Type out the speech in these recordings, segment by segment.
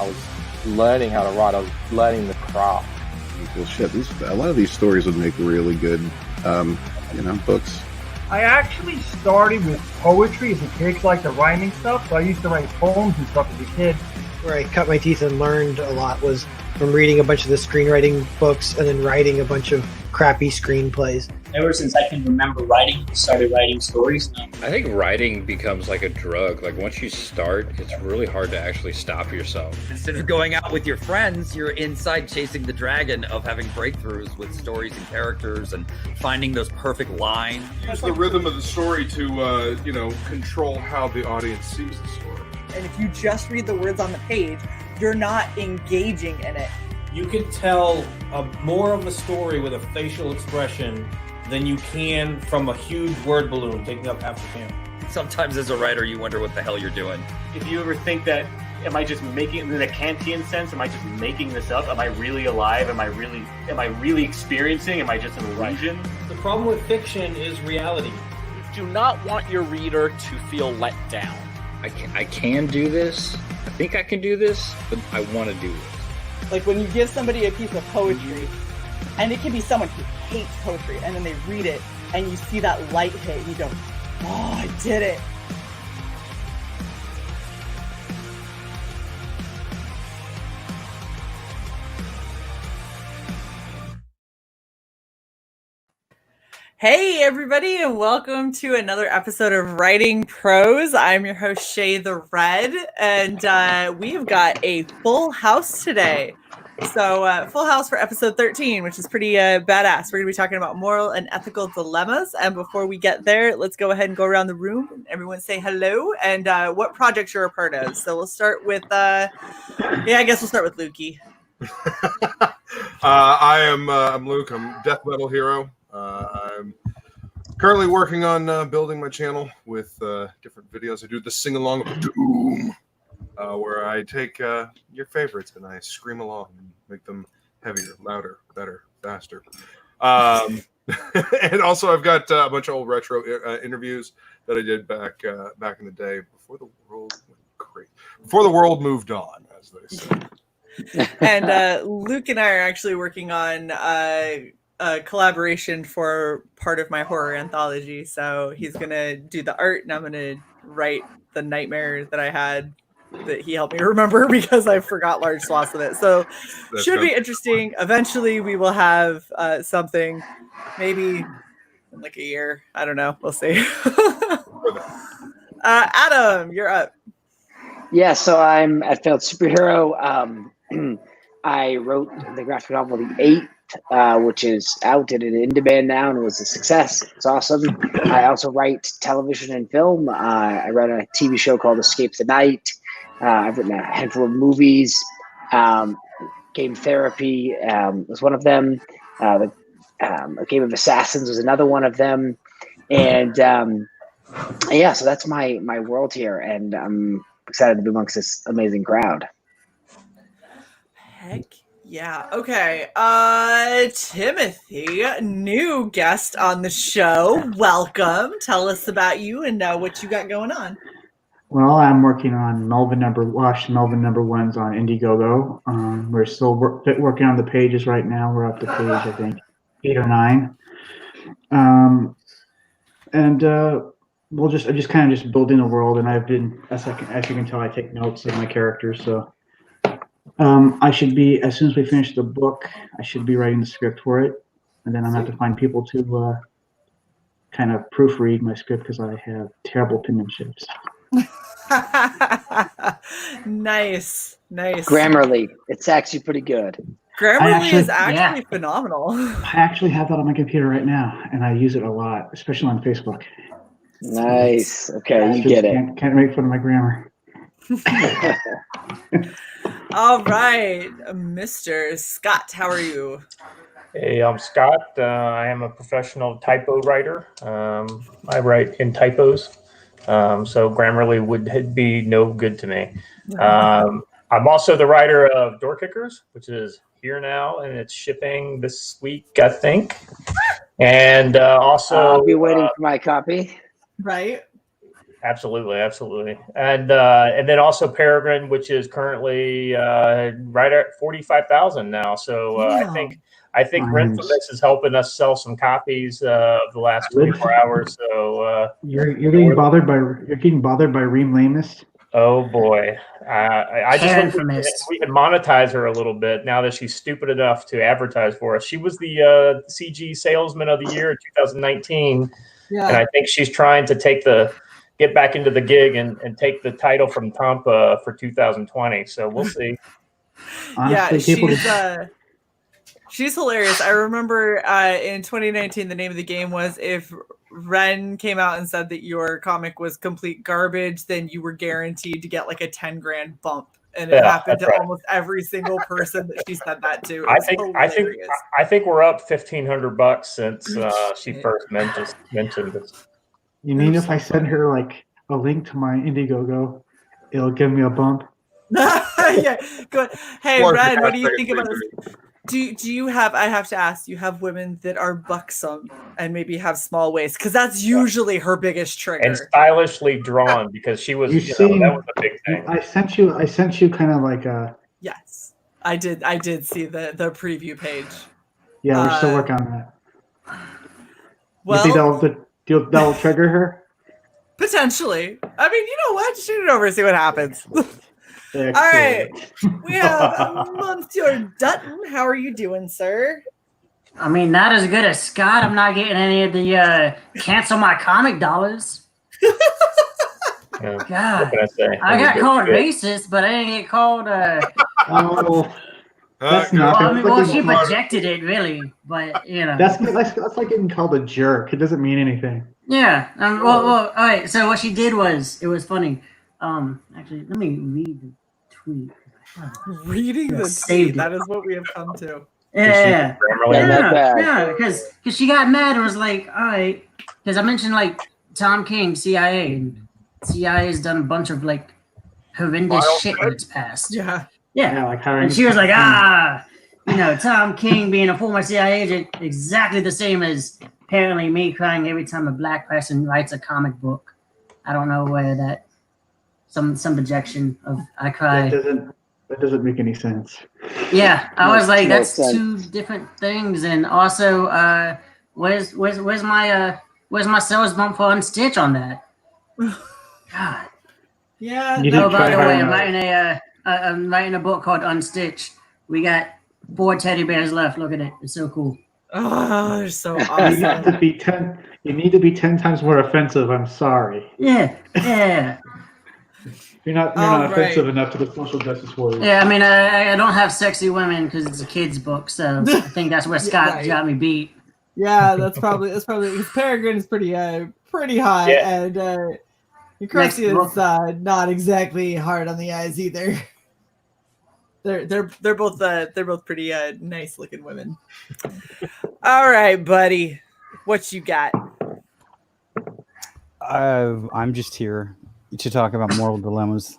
I was learning how to write. I was learning the craft. Well, shit, a lot of these stories would make really good, books. I actually started with poetry as a kid because I like the rhyming stuff. So I used to write poems and stuff as a kid. Where I cut my teeth and learned a lot was from reading a bunch of the screenwriting books and then writing a bunch of crappy screenplays. Ever since I can remember writing, I started writing stories. I think writing becomes like a drug. Like once you start, it's really hard to actually stop yourself. Instead of going out with your friends, you're inside chasing the dragon of having breakthroughs with stories and characters and finding those perfect lines. Use the rhythm of the story to, control how the audience sees the story. And if you just read the words on the page, you're not engaging in it. You can tell more of a story with a facial expression than you can from a huge word balloon taking up half the panel. Sometimes as a writer, you wonder what the hell you're doing. If you ever think that, am I just making it in a Kantian sense? Am I just making this up? Am I really alive? Am I really experiencing? Am I just an illusion? The problem with fiction is reality. You do not want your reader to feel let down. I can do this. I think I can do this, but I want to do this. Like when you give somebody a piece of poetry, and it can be someone who hates poetry, and then they read it, and you see that light hit, and you go, oh, I did it. Hey everybody, and welcome to another episode of Writing Prose. I'm your host Shae the Red, and we've got a full house today. So full house for episode 13, which is pretty badass. We're going to be talking about moral and ethical dilemmas. And before we get there, let's go ahead and go around the room and everyone say hello and what projects you're a part of. So we'll start with, I guess we'll start with Lukey. I'm Luke. I'm Death Metal Hero. I'm currently working on building my channel with different videos. I do the sing-along of Doom, where I take your favorites and I scream along and make them heavier, louder, better, faster. And also I've got a bunch of old retro interviews that I did back in the day before the world went crazy, before the world moved on, as they say. And Luke and I are actually working on a collaboration for part of my horror anthology. So he's gonna do the art and I'm gonna write the nightmare that I had that he helped me remember because I forgot large swaths of it. So should be interesting. Eventually we will have something, maybe in like a year. I don't know. We'll see. Adam, you're up. Yeah, so I'm at Failed Superhero. I wrote the graphic novel The Eight, which is out and in demand now, and it was a success. It's awesome. I also write television and film. I wrote a TV show called Escape the Night. I've written a handful of movies. Game Therapy was one of them. A Game of Assassins was another one of them. And yeah, so that's my world here, and I'm excited to be amongst this amazing crowd. Heck yeah. Okay. Timothy, new guest on the show. Welcome. Tell us about you and what you got going on. Well, I'm working on Melvin number 1s on Indiegogo. We're still working on the pages right now. We're up to page, I think, 8 or 9. I just kind of building a world, and I've been, as you can tell, I take notes of my characters. So I should be, as soon as we finish the book, I should be writing the script for it, and then I'm gonna have to find people to kind of proofread my script because I have terrible penmanship. Nice. Grammarly, it's actually pretty good. Grammarly is actually phenomenal. I actually have that on my computer right now, and I use it a lot, especially on Facebook. Nice. Okay, you get it. Can't make fun of my grammar. All right, Mr. Scott, how are you? Hey, I'm Scott. I am a professional typo writer. I write in typos, so Grammarly would be no good to me. I'm also the writer of Door Kickers, which is here now, and it's shipping this week, I think. And also, I'll be waiting for my copy. Right. Absolutely, and then also Peregrine, which is currently right at 45,000 now. So I think Rent from this is helping us sell some copies of the last 24 hours. So you're getting bothered by Reem Lamus. Oh boy, I just hope we can monetize her a little bit now that she's stupid enough to advertise for us. She was the CG Salesman of the Year in 2019, and I think she's trying to get back into the gig and take the title from Tampa for 2020. So we'll see. Honestly, she's hilarious. I remember in 2019, the name of the game was if Ren came out and said that your comic was complete garbage, then you were guaranteed to get like a 10 grand bump. And it happened to almost every single person that she said that to. I think we're up $1,500 since she first mentioned this. You mean if I send her like a link to my Indiegogo, it'll give me a bump? Yeah, good. Hey, Ren, what do you think about this? Do you have? I have to ask. You have women that are buxom and maybe have small waists because that's usually her biggest trigger. And stylishly drawn because she was. that was a big thing. I sent you kind of like a. Yes, I did. I did see the preview page. Yeah, we're still working on that. Well, you think that'll trigger her? Potentially. I mean, you know what? Shoot it over and see what happens. All right, we have Monsieur Dutton. How are you doing, sir? I mean, not as good as Scott. I'm not getting any of the cancel my comic dollars. God, what can I say? I got called racist, but I didn't get called. That's not. Well, she projected it, really, but you know. That's like getting called a jerk. It doesn't mean anything. Yeah. Well. All right. So what she did was, it was funny. Actually, let me read the tweet. Reading the tweet. That is what we have come to. Yeah. Because she got mad and was like, all right, because I mentioned like Tom King, CIA, and CIA has done a bunch of like horrendous shit in its past. Yeah. Like and she was like, Tom King being a former CIA agent, exactly the same as apparently me crying every time a black person writes a comic book. I don't know where that some projection of I cry. That doesn't make any sense. Yeah, I was like, that's two different things. And also, where's my sales bump for Unstitch on that? God. Yeah. No, by the way, I'm writing a book called Unstitch. We got 4 teddy bears left. Look at it. It's so cool. Oh, they're so awesome. You need to be 10 times more offensive. I'm sorry. Yeah. You're not offensive enough to the social justice warriors. Yeah, I mean, I don't have sexy women because it's a kid's book, so I think that's where Scott got me beat. Yeah, that's probably because Peregrine is pretty high, and Cruxy is not exactly hard on the eyes either. They're both pretty nice looking women. All right, buddy, what you got? I'm just here to talk about moral dilemmas,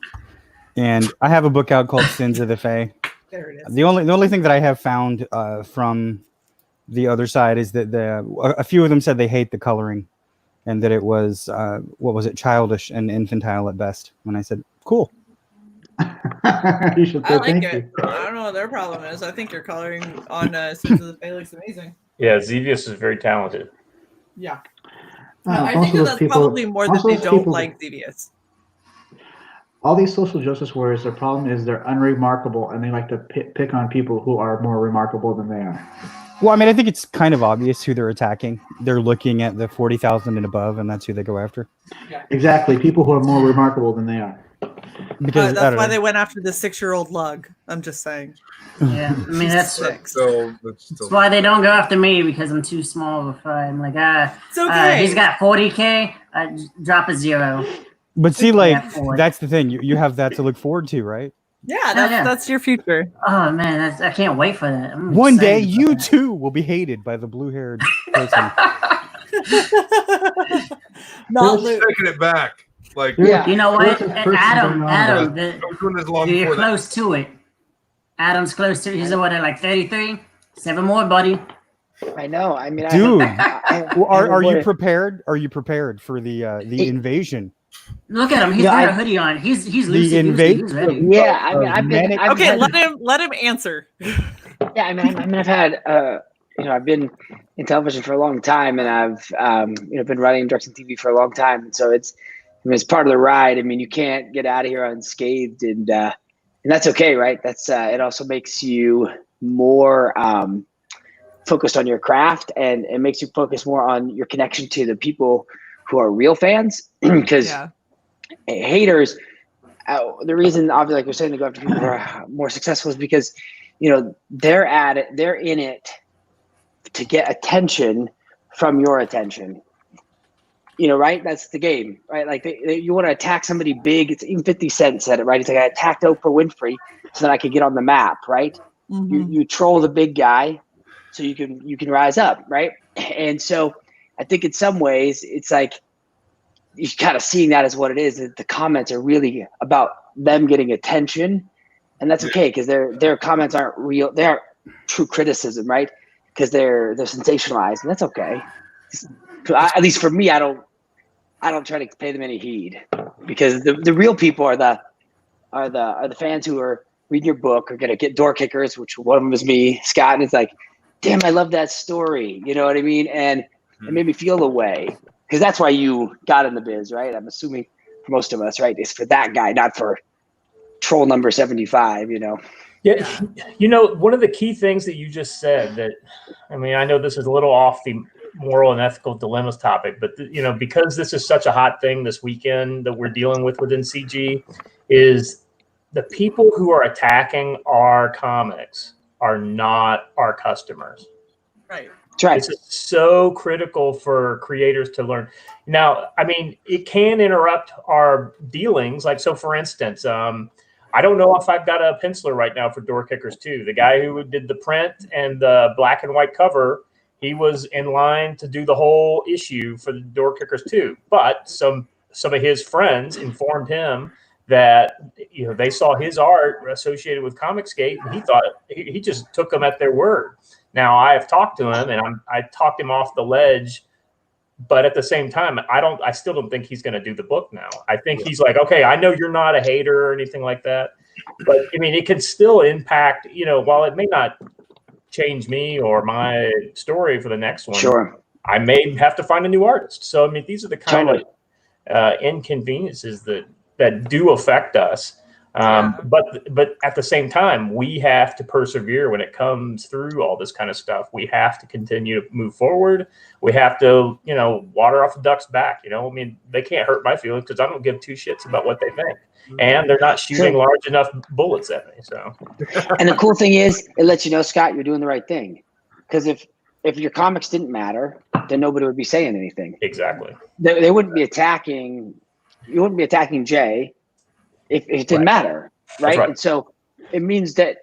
and I have a book out called Sins of the Fae. There it is. The only thing that I have found from the other side is that a few of them said they hate the coloring, and that it was childish and infantile at best. When I said, "Cool," you should say I like thank it. you. I don't know what their problem is. I think your coloring on Sins of the Fae looks amazing. Yeah, Xevious is very talented. Yeah. I think that's probably more that they don't like Xevious. All these social justice warriors, their problem is they're unremarkable, and they like to pick on people who are more remarkable than they are. Well, I mean, I think it's kind of obvious who they're attacking. They're looking at the 40,000 and above, and that's who they go after. Exactly, people who are more remarkable than they are. Because that's why they went after the 6-year-old lug. I'm just saying. Yeah, I mean that's why they don't go after me, because I'm too small of a fry. I'm like, it's okay. He's got 40K. I drop a 0. But see, like, that's the thing. You have that to look forward to, right? Yeah, that's your future. Oh man, I can't wait for that. One day, you too will be hated by the blue-haired person. Not taking it back. Like, you know what, Adam, you're close to it. Adam's close to it. He's at like 33. 7 more, buddy. I know. I mean, dude, are you prepared? Are you prepared for the invasion? Look at him. He's got a hoodie on. He's loosey goosey. He's ready. Yeah, I mean, I've Okay, had, let him answer. Yeah, I mean, I've had, I've been in television for a long time, and I've, been writing and directing TV for a long time. And so it's part of the ride. I mean, you can't get out of here unscathed, and that's okay, right? That's it. Also makes you more focused on your craft, and it makes you focus more on your connection to the people who are real fans, because haters. The reason, obviously, like you're saying, they go after people who are more successful is because, they're at it. They're in it to get attention from your attention. Right? That's the game, right? Like you want to attack somebody big. It's even 50 Cent said it, right? It's like, I attacked Oprah Winfrey so that I could get on the map, right? Mm-hmm. You troll the big guy so you can rise up, right? And so I think in some ways it's like you're kind of seeing that as what it is. That the comments are really about them getting attention, and that's okay, because their comments aren't real. They aren't true criticism, right? Because they're sensationalized, and that's okay. At least for me, I don't try to pay them any heed, because the real people are the fans who are reading your book, are gonna get door kickers, which one of them is me, Scott, and it's like, damn, I love that story. You know what I mean? And it made me feel the way, because that's why you got in the biz, right? I'm assuming for most of us, right? It's for that guy, not for troll number 75. Yeah, one of the key things that you just said that, I mean, I know this is a little off the moral and ethical dilemmas topic, but because this is such a hot thing this weekend that we're dealing with within CG, is the people who are attacking our comics are not our customers. Right. That's right. This is so critical for creators to learn. Now, I mean, it can interrupt our dealings. Like, so for instance, I don't know if I've got a penciler right now for Door Kickers 2. The guy who did the print and the black and white cover, he was in line to do the whole issue for the Door Kickers 2. But some of his friends informed him that they saw his art associated with Comicsgate, and he thought he just took them at their word. Now, I have talked to him, and I talked him off the ledge. But at the same time, I still don't think he's going to do the book now. I think he's like, okay, I know you're not a hater or anything like that, but I mean, it can still impact, while it may not change me or my story for the next one. Sure. I may have to find a new artist. So, I mean, these are the kind of inconveniences that do affect us. But at the same time, we have to persevere when it comes through all this kind of stuff. We have to continue to move forward. We have to, water off the duck's back. I mean, they can't hurt my feelings because I don't give two shits about what they think, and they're not shooting large enough bullets at me. So, and the cool thing is, it lets you know, Scott, you're doing the right thing. Because if your comics didn't matter, then nobody would be saying anything. Exactly. They wouldn't be attacking. You wouldn't be attacking Jay if it didn't matter, right? And so it means that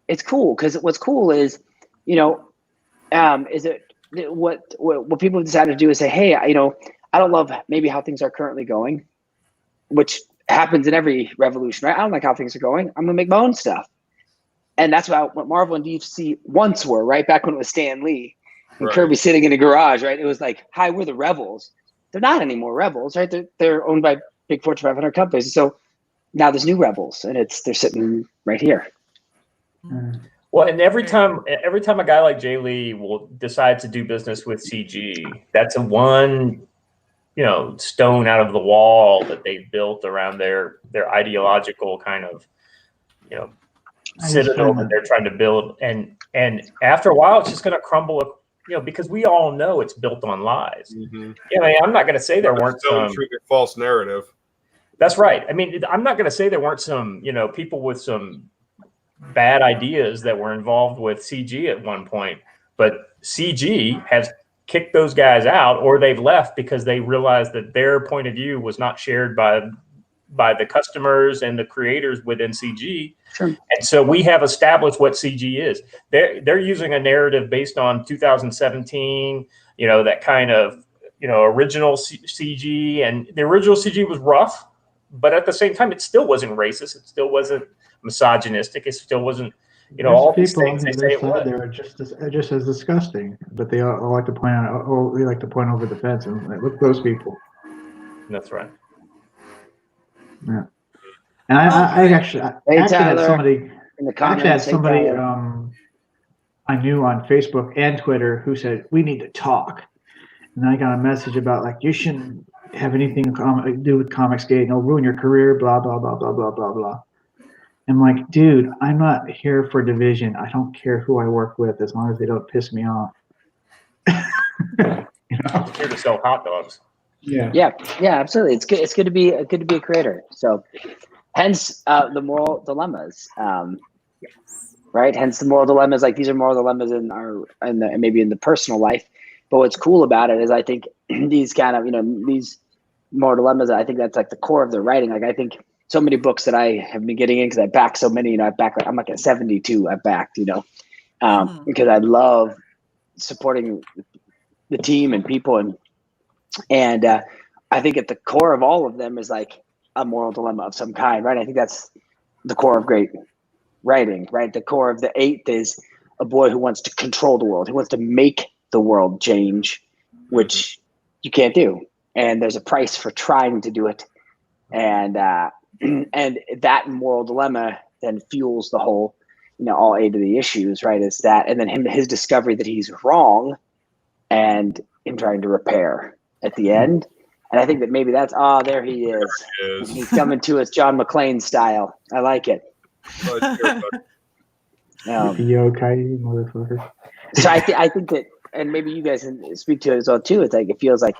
it's cool, because what's cool is, is it what people have decided to do is say, hey, I don't love maybe how things are currently going, which happens in every revolution, right? I don't like how things are going. I'm gonna make my own stuff, and that's what Marvel and DC once were, right? Back when it was Stan Lee and Kirby sitting in a garage, right? It was like, hi, we're the rebels. They're not anymore rebels, right? They're owned by big Fortune 500 companies, so now there's new rebels, and they're sitting right here. Well, and every time a guy like Jay Lee will decide to do business with CG, that's a one, stone out of the wall that they've built around their ideological kind of, citadel that they're trying to build. And after a while, it's just going to crumble, because we all know it's built on lies. Mm-hmm. I'm not going to say there weren't some false narrative. That's right. I mean, I'm not going to say there weren't some, people with some bad ideas that were involved with CG at one point, but CG has kicked those guys out, or they've left because they realized that their point of view was not shared by the customers and the creators within CG. Sure. And so we have established what CG is. They're using a narrative based on 2017, that kind of, original CG, and the original CG was rough. But at the same time, it still wasn't racist. It still wasn't misogynistic. It still wasn't, all these things they say it was. They were just as disgusting. But they all like to point out. Oh, we like to point over the fence and look, those people. That's right. Yeah. And I actually had Tyler, somebody in the I actually had comments. Hey, somebody Tyler. I knew on Facebook and Twitter who said we need to talk, and I got a message about like you shouldn't have anything to do with Comicsgate. It'll ruin your career. Blah blah blah blah blah blah blah. I'm like, dude, I'm not here for division. I don't care who I work with as long as they don't piss me off. I'm here to sell hot dogs. Yeah, absolutely. It's good. It's good to be a creator. So, hence the moral dilemmas. Right. Hence the moral dilemmas. Like these are moral dilemmas maybe in the personal life. But what's cool about it is I think these kind of these moral dilemmas. I think that's like the core of the writing. Like I think so many books that I have been getting in because I back so many. I'm like at 72. I backed. Because I love supporting the team and people and I think at the core of all of them is like a moral dilemma of some kind, right? I think that's the core of great writing, right? The core of the 8th is a boy who wants to control the world, who wants to make the world change, which you can't do. And there's a price for trying to do it. And that moral dilemma then fuels the whole, all 8 of the issues, right? Is that, and then his discovery that he's wrong and him trying to repair at the end. And I think that maybe that's, there he is. He's coming to us John McClane style. I like it. Yokai, motherfucker. So I think that, and maybe you guys can speak to it as well too. It's like, it feels like,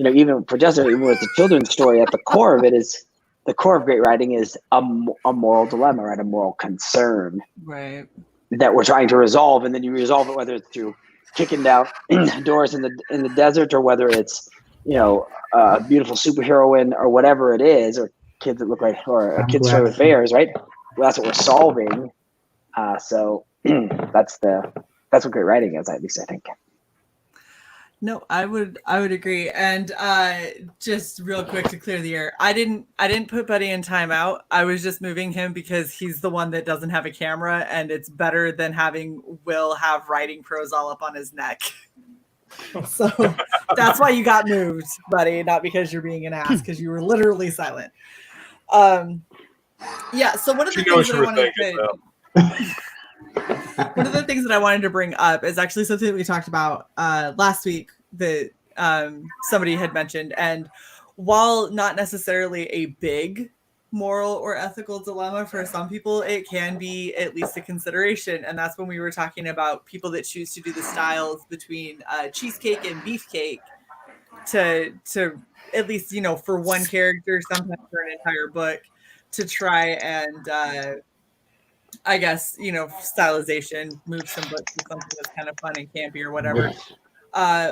even for Justin, even with the children's story, at the core of it is, the core of great writing is a moral dilemma, right? A moral concern. Right. That we're trying to resolve. And then you resolve it, whether it's through kicking down doors in the desert, or whether it's a beautiful superheroine or whatever it is, or kids that look like, or kids story with bears, right? Well, that's what we're solving. So that's what great writing is, at least I think. No, I would agree. And just real quick to clear the air, I didn't put Buddy in timeout. I was just moving him because he's the one that doesn't have a camera, and it's better than having Will have writing prose all up on his neck. So that's why you got moved, Buddy, not because you're being an ass, because you were literally silent. Yeah. So one of the things that I wanted to. One of the things that I wanted to bring up is actually something that we talked about last week that somebody had mentioned. And while not necessarily a big moral or ethical dilemma for some people, it can be at least a consideration. And that's when we were talking about people that choose to do the styles between cheesecake and beefcake to at least, for one character, sometimes for an entire book, to try and I guess, stylization, move some books to something that's kind of fun and campy or whatever.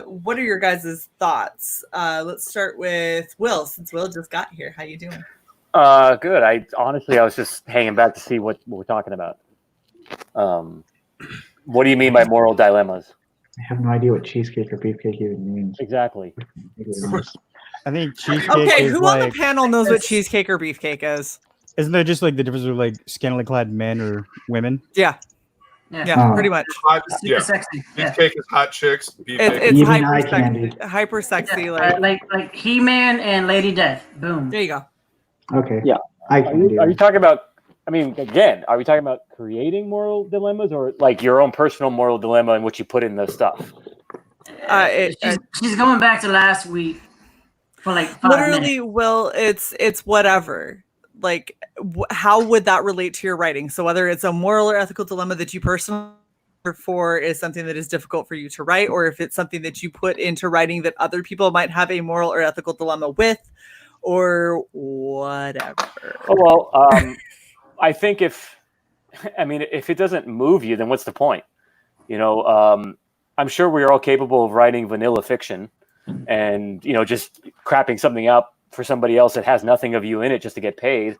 What are your guys' thoughts? Let's start with Will, since Will just got here. How you doing? Good. I was just hanging back to see what we're talking about. What do you mean by moral dilemmas? I have no idea what cheesecake or beefcake even means. Exactly. I think cheesecake Okay, is who on the panel knows what cheesecake or beefcake is? Isn't there just like the difference of like scantily clad men or women? Yeah. Yeah, pretty much. Super sexy. Beefcake is hot chicks. It's hyper sexy. Like He-Man and Lady Death. Boom. There you go. Okay. Yeah. Are you talking about? I mean, again, are we talking about creating moral dilemmas, or like your own personal moral dilemma and what you put in the stuff? She's going back to last week for like 5 literally, minutes. Will, it's whatever. Like, how would that relate to your writing? So whether it's a moral or ethical dilemma that you personally for is something that is difficult for you to write, or if it's something that you put into writing that other people might have a moral or ethical dilemma with, or whatever. Oh, well, I think if it doesn't move you, then what's the point? I'm sure we're all capable of writing vanilla fiction and, just crapping something up for somebody else that has nothing of you in it just to get paid.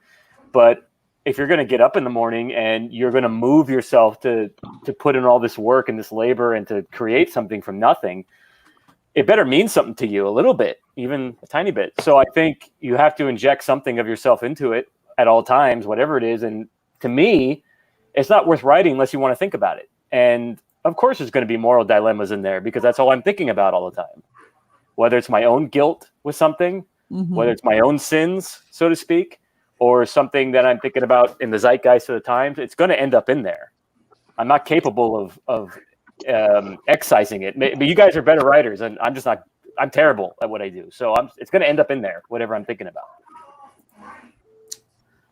But if you're going to get up in the morning and you're going to move yourself to put in all this work and this labor and to create something from nothing, it better mean something to you a little bit, even a tiny bit. So I think you have to inject something of yourself into it at all times, whatever it is. And to me, it's not worth writing unless you want to think about it. And of course there's going to be moral dilemmas in there because that's all I'm thinking about all the time. Whether it's my own guilt with something, whether it's my own sins, so to speak, or something that I'm thinking about in the zeitgeist of the times, it's going to end up in there. I'm not capable of excising it. But you guys are better writers, and I'm just not. I'm terrible at what I do. So it's going to end up in there, whatever I'm thinking about.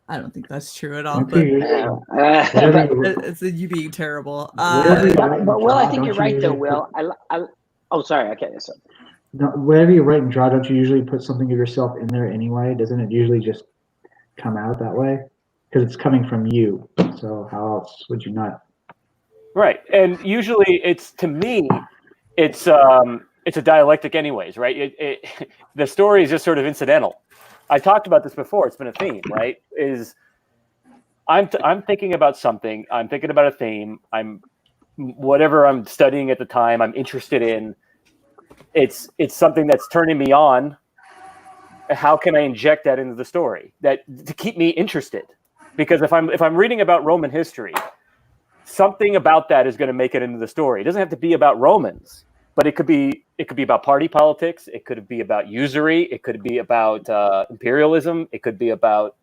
I don't think that's true at all. Okay. But it's you being terrible. But Will, I think you're right though. Will, oh, sorry. Okay, so wherever you write and draw, don't you usually put something of yourself in there anyway? Doesn't it usually just come out that way? Because it's coming from you. So how else would you not? Right, and usually to me, it's a dialectic, anyways. Right, the story is just sort of incidental. I talked about this before. It's been a theme, right? I'm thinking about something. I'm thinking about a theme. Whatever I'm studying at the time. I'm interested in. It's something that's turning me on. How can I inject that into the story to keep me interested? Because if I'm reading about Roman history, something about that is going to make it into the story. It doesn't have to be about Romans, but it could be about party politics. It could be about usury. It could be about imperialism. It could be about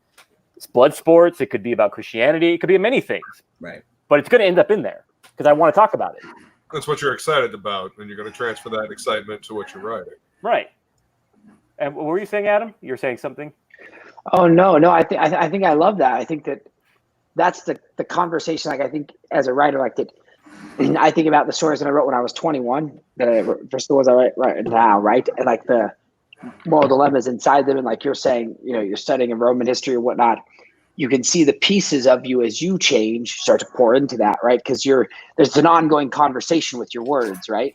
blood sports. It could be about Christianity. It could be many things. Right. But it's going to end up in there because I want to talk about it. That's what you're excited about, and you're going to transfer that excitement to what you're writing. Right. And what were you saying, Adam? You were saying something? Oh no! I think I love that. I think that's the conversation. Like I think as a writer, like that, I think about the stories that I wrote when I was 21. The stories I write right now, right, and like the moral dilemmas inside them, and like you're saying, you're studying in Roman history or whatnot. You can see the pieces of you as you change start to pour into that, right? Because there's an ongoing conversation with your words, right?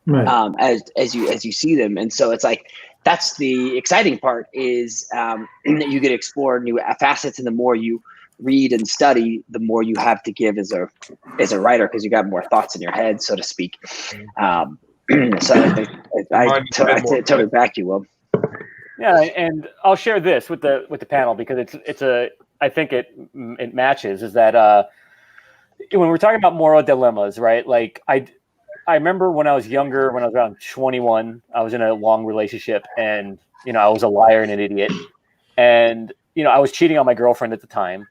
Right. As you see them, and so it's like that's the exciting part is that you get to explore new facets, and the more you read and study, the more you have to give as a writer because you got more thoughts in your head, so to speak. So I totally back you, Will. Yeah, and I'll share this with the panel because I think it matches. Is that when we're talking about moral dilemmas, right? Like I remember when I was younger, when I was around 21, I was in a long relationship, and I was a liar and an idiot, and I was cheating on my girlfriend at the time,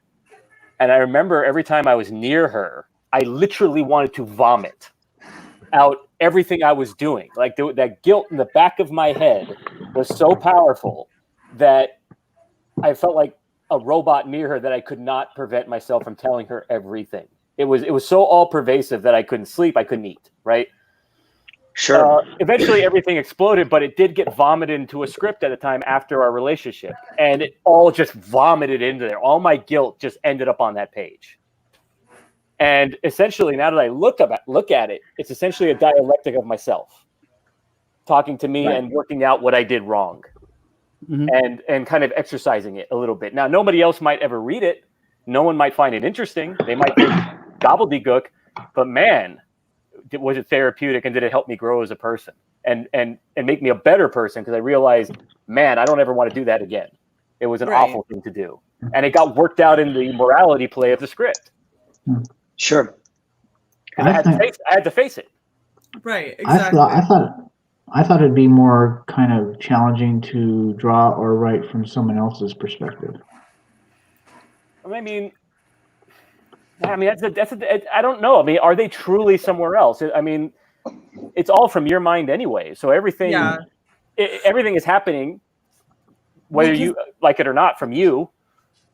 and I remember every time I was near her, I literally wanted to vomit out everything I was doing. Like that guilt in the back of my head was so powerful that I felt like a robot near her that I could not prevent myself from telling her everything. It was so all pervasive that I couldn't sleep, I couldn't eat, right? Sure. Eventually everything exploded, but it did get vomited into a script at a time after our relationship. And it all just vomited into there. All my guilt just ended up on that page. And essentially, now that I look at it, it's essentially a dialectic of myself talking to me and working out what I did wrong. Mm-hmm. and kind of exercising it a little bit. Now, nobody else might ever read it. No one might find it interesting. They might think gobbledygook, but man, was it therapeutic, and did it help me grow as a person and make me a better person? Because I realized, man, I don't ever want to do that again. It was an awful thing to do, and it got worked out in the morality play of the script. Sure. And I had to face it. Right. Exactly. I thought it'd be more kind of challenging to draw or write from someone else's perspective. I mean, that's I don't know. I mean, are they truly somewhere else? I mean, it's all from your mind anyway. So everything is happening, whether you like it or not, from you.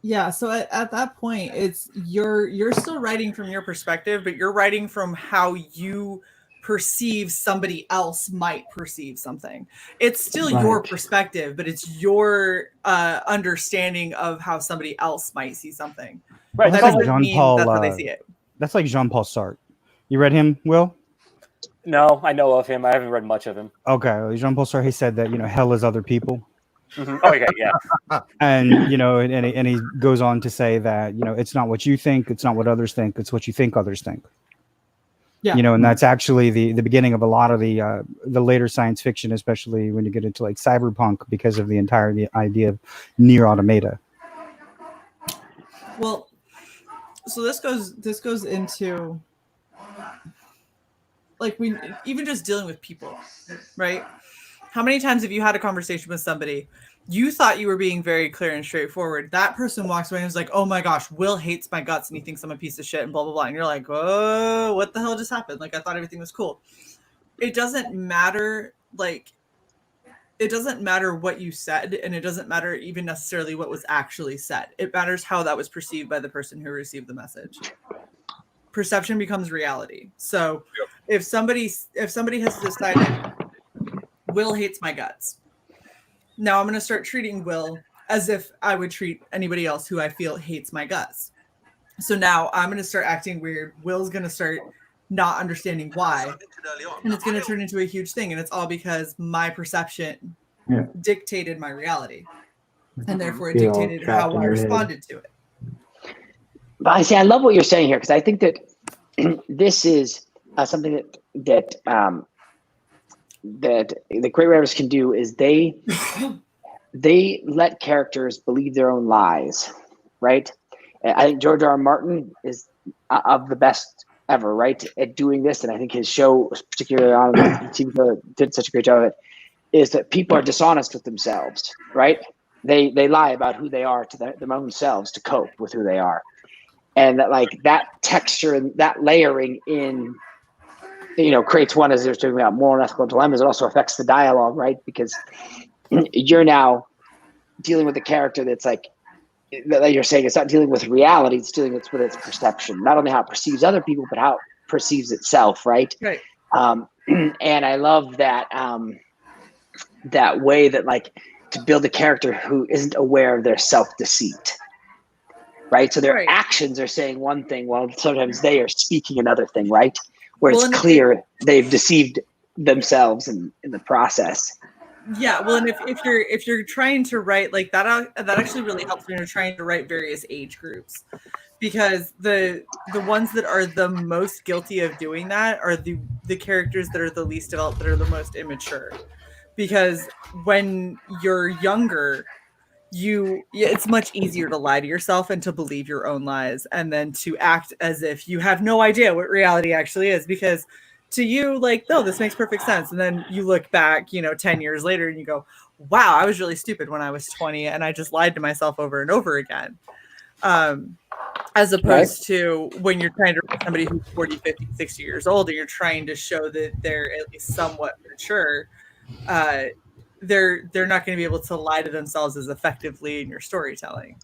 Yeah. So at that point, it's you're still writing from your perspective, but you're writing from how you perceive somebody else might perceive something. It's still your perspective, but it's your understanding of how somebody else might see something. Right. That That's doesn't mean that's how they see it. That's like Jean-Paul Sartre. You read him, Will? No, I know of him. I haven't read much of him. Okay. Jean-Paul Sartre, he said that, hell is other people. Mm-hmm. Oh, yeah. And, and he goes on to say that, it's not what you think. It's not what others think. It's what you think others think. Yeah. And that's actually the beginning of a lot of the later science fiction, especially when you get into like cyberpunk, because of the entire idea of near automata. Well, so this goes into like even just dealing with people, right? How many times have you had a conversation with somebody you thought you were being very clear and straightforward. That person walks away and is like, oh my gosh, Will hates my guts and he thinks I'm a piece of shit and blah, blah, blah. And you're like, oh, what the hell just happened? Like, I thought everything was cool. It doesn't matter, like, it doesn't matter what you said, and it doesn't matter even necessarily what was actually said. It matters how that was perceived by the person who received the message. Perception becomes reality. So if somebody has decided Will hates my guts, now I'm going to start treating Will as if I would treat anybody else who I feel hates my guts. So now I'm going to start acting weird. Will's going to start not understanding why. And it's going to turn into a huge thing. And it's all because my perception dictated my reality. And therefore it dictated how I responded to it. But I see, I love what you're saying here, because I think that this is something that the great writers can do is they let characters believe their own lies, right? I think George R. R. Martin is of the best ever, right, at doing this, and I think his show, particularly on the TV show, did such a great job of it. Is that people are dishonest with themselves, right? They lie about who they are to their own selves to cope with who they are, and that, like, that texture and that layering in, creates one, as they're talking about moral and ethical dilemmas. It also affects the dialogue, right? Because you're now dealing with a character that's like, that you're saying it's not dealing with reality, it's dealing with its perception, not only how it perceives other people, but how it perceives itself, right? Right. And I love that that way that, like, to build a character who isn't aware of their self-deceit, right? So their actions are saying one thing, while sometimes they are speaking another thing, right? Where it's clear they've deceived themselves in the process. Yeah, well, and if you're trying to write like that actually really helps when you're trying to write various age groups, because the ones that are the most guilty of doing that are the characters that are the least developed, that are the most immature. Because when you're younger, it's much easier to lie to yourself and to believe your own lies, and then to act as if you have no idea what reality actually is, because to you, like, no, this makes perfect sense. And then you look back, 10 years later and you go, wow, I was really stupid when I was 20 and I just lied to myself over and over again. As opposed to when you're trying to reach somebody who's 40, 50, 60 years old and you're trying to show that they're at least somewhat mature, they're not going to be able to lie to themselves as effectively in your storytelling.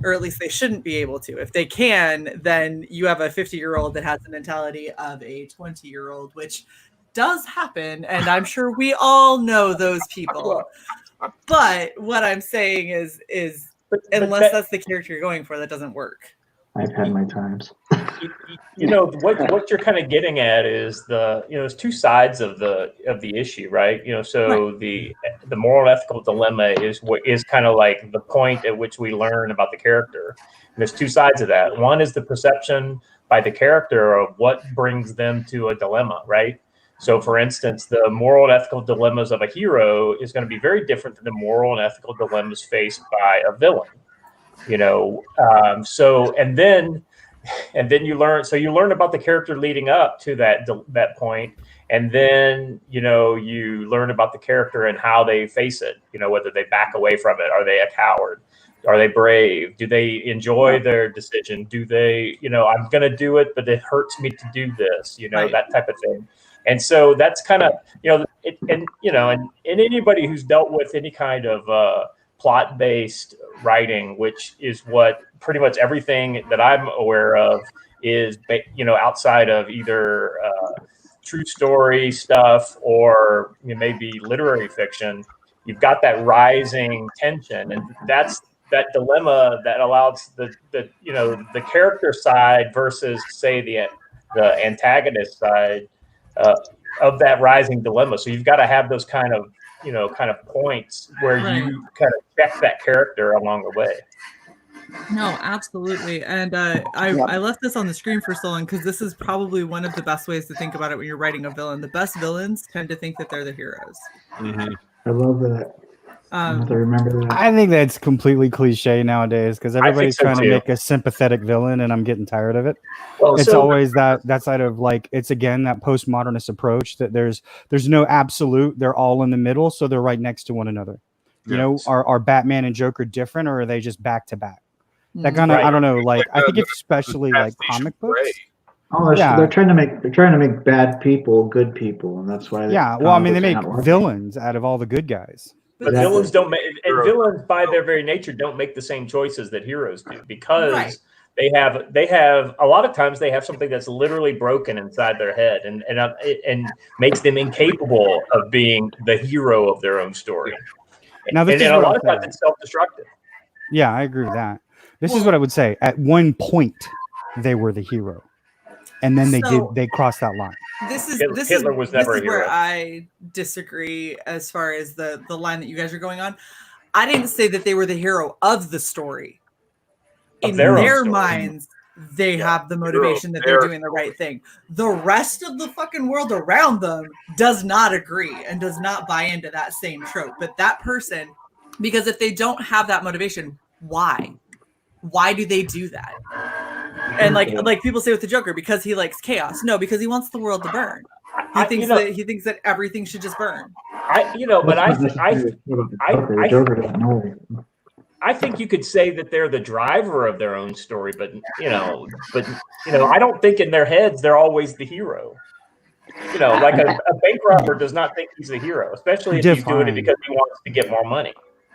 Or at least they shouldn't be able to. If they can, then you have a 50-year-old that has the mentality of a 20-year-old, which does happen. And I'm sure we all know those people. But what I'm saying is unless that's the character you're going for, that doesn't work. I've had my times. What you're kind of getting at is there's two sides of the issue, right? So the moral and ethical dilemma is what is kind of like the point at which we learn about the character. And there's two sides of that. One is the perception by the character of what brings them to a dilemma, right? So, for instance, the moral and ethical dilemmas of a hero is going to be very different than the moral and ethical dilemmas faced by a villain. And then you learn about the character leading up to that point, and then you learn about the character and how they face it. Whether they back away from it, are they a coward, are they brave, do they enjoy their decision, do they I'm going to do it, but it hurts me to do this, that type of thing. And so that's kind of and anybody who's dealt with any kind of plot-based writing, which is what pretty much everything that I'm aware of is, outside of either true story stuff or maybe literary fiction, you've got that rising tension, and that's that dilemma that allows the character side versus, say, the antagonist side of that rising dilemma. So you've got to have those kind of points where you kind of check that character along the way. No, absolutely. And I left this on the screen for so long because this is probably one of the best ways to think about it when you're writing a villain. The best villains tend to think that they're the heroes. Mm-hmm. I love that. I have to remember that. I think that's completely cliche nowadays because everybody's trying to make a sympathetic villain, and I'm getting tired of it. Well, it's always that side of, like, it's again that postmodernist approach that there's no absolute. They're all in the middle, so they're right next to one another. You know, are Batman and Joker different, or are they just back to back? That Mm. kind of Right. I don't know. Like I think it's especially like comic books. Oh, they're trying to make bad people good people, and that's why. Yeah, well, I mean, they comic make books are not working. villains out of all the good guys. But villains don't make, and villains by their very nature don't make the same choices that heroes do, because Right. they have a lot of times they have something that's literally broken inside their head, and makes them incapable of being the hero of their own story. Now, this and is a what lot I'm of times saying. it's self-destructive. Yeah, I agree with that. This is what I would say. At one point, they were the hero, and then they crossed that line. Hitler was never a where hero. I disagree as far as the line that you guys are going on. I didn't say that they were the hero of the story. Of In their own their story. minds, they have the motivation that they're doing the right thing. The rest of the fucking world around them does not agree and does not buy into that same trope. But that person, because if they don't have that motivation, why? Why do they do that? And like people say with the Joker, because he likes chaos. No, because he wants the world to burn. He thinks that everything should just burn. I think you could say that they're the driver of their own story, but I don't think in their heads they're always the hero. Like a bank robber does not think he's the hero, especially if he's doing it because he wants to get more money.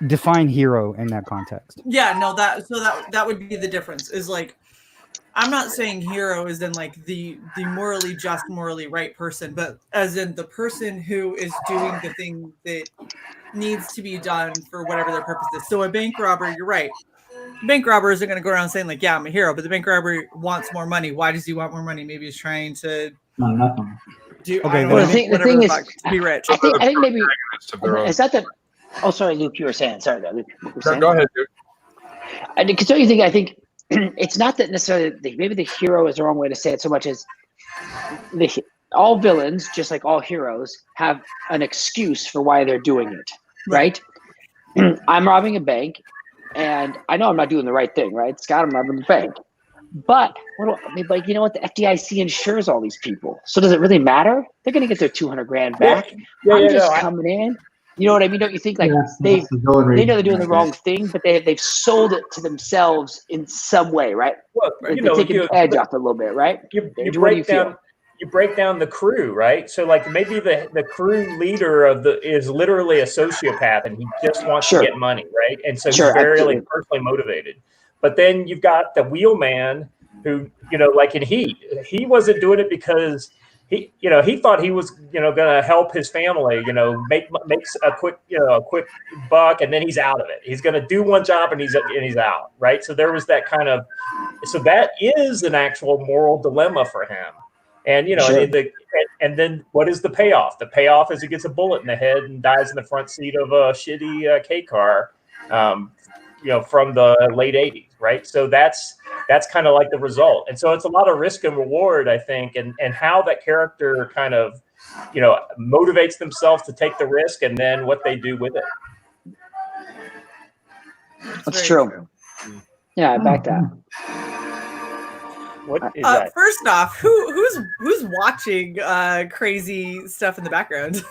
Define hero in that context. Yeah, no, that would be the difference. Is like, I'm not saying hero is in like the morally just, morally right person, but as in the person who is doing the thing that needs to be done for whatever their purpose is. So a bank robber, you're right. The bank robber isn't going to go around saying like, yeah, I'm a hero, but the bank robber wants more money. Why does he want more money? Maybe he's trying to nothing. do Okay, well, the thing is, to be rich. I think maybe is that the. Oh, sorry, Luke. You were saying. Sorry, Luke. Go ahead, Luke. Because don't you think? I think it's not that necessarily. Maybe the hero is the wrong way to say it. So much as all villains, just like all heroes, have an excuse for why they're doing it. Right? I'm robbing a bank, and I know I'm not doing the right thing. Right, Scott, I'm robbing the bank. But you know what? The FDIC insures all these people. So does it really matter? They're going to get their $200,000 back. I'm just coming in. You know what I mean? Don't you think? Like they know they're doing the wrong thing, but they've sold it to themselves in some way, right? Well, like they're taking the edge off a little bit, right? You break down the crew, right? So like maybe the crew leader is literally a sociopath, and he just wants to get money, right? And so he's very personally motivated. But then you've got the wheelman who, and he wasn't doing it because he thought he was, going to help his family, makes a quick buck, and then he's out of it. He's going to do one job and he's out, right? So there was that kind of, so that is an actual moral dilemma for him. And, and then what is the payoff? The payoff is he gets a bullet in the head and dies in the front seat of a shitty K car, from the late 80s, right? So that's kind of like the result. And so it's a lot of risk and reward, I think, and how that character kind of, motivates themselves to take the risk and then what they do with it. That's true. Yeah, I back that. What is that? First off, who's watching crazy stuff in the background?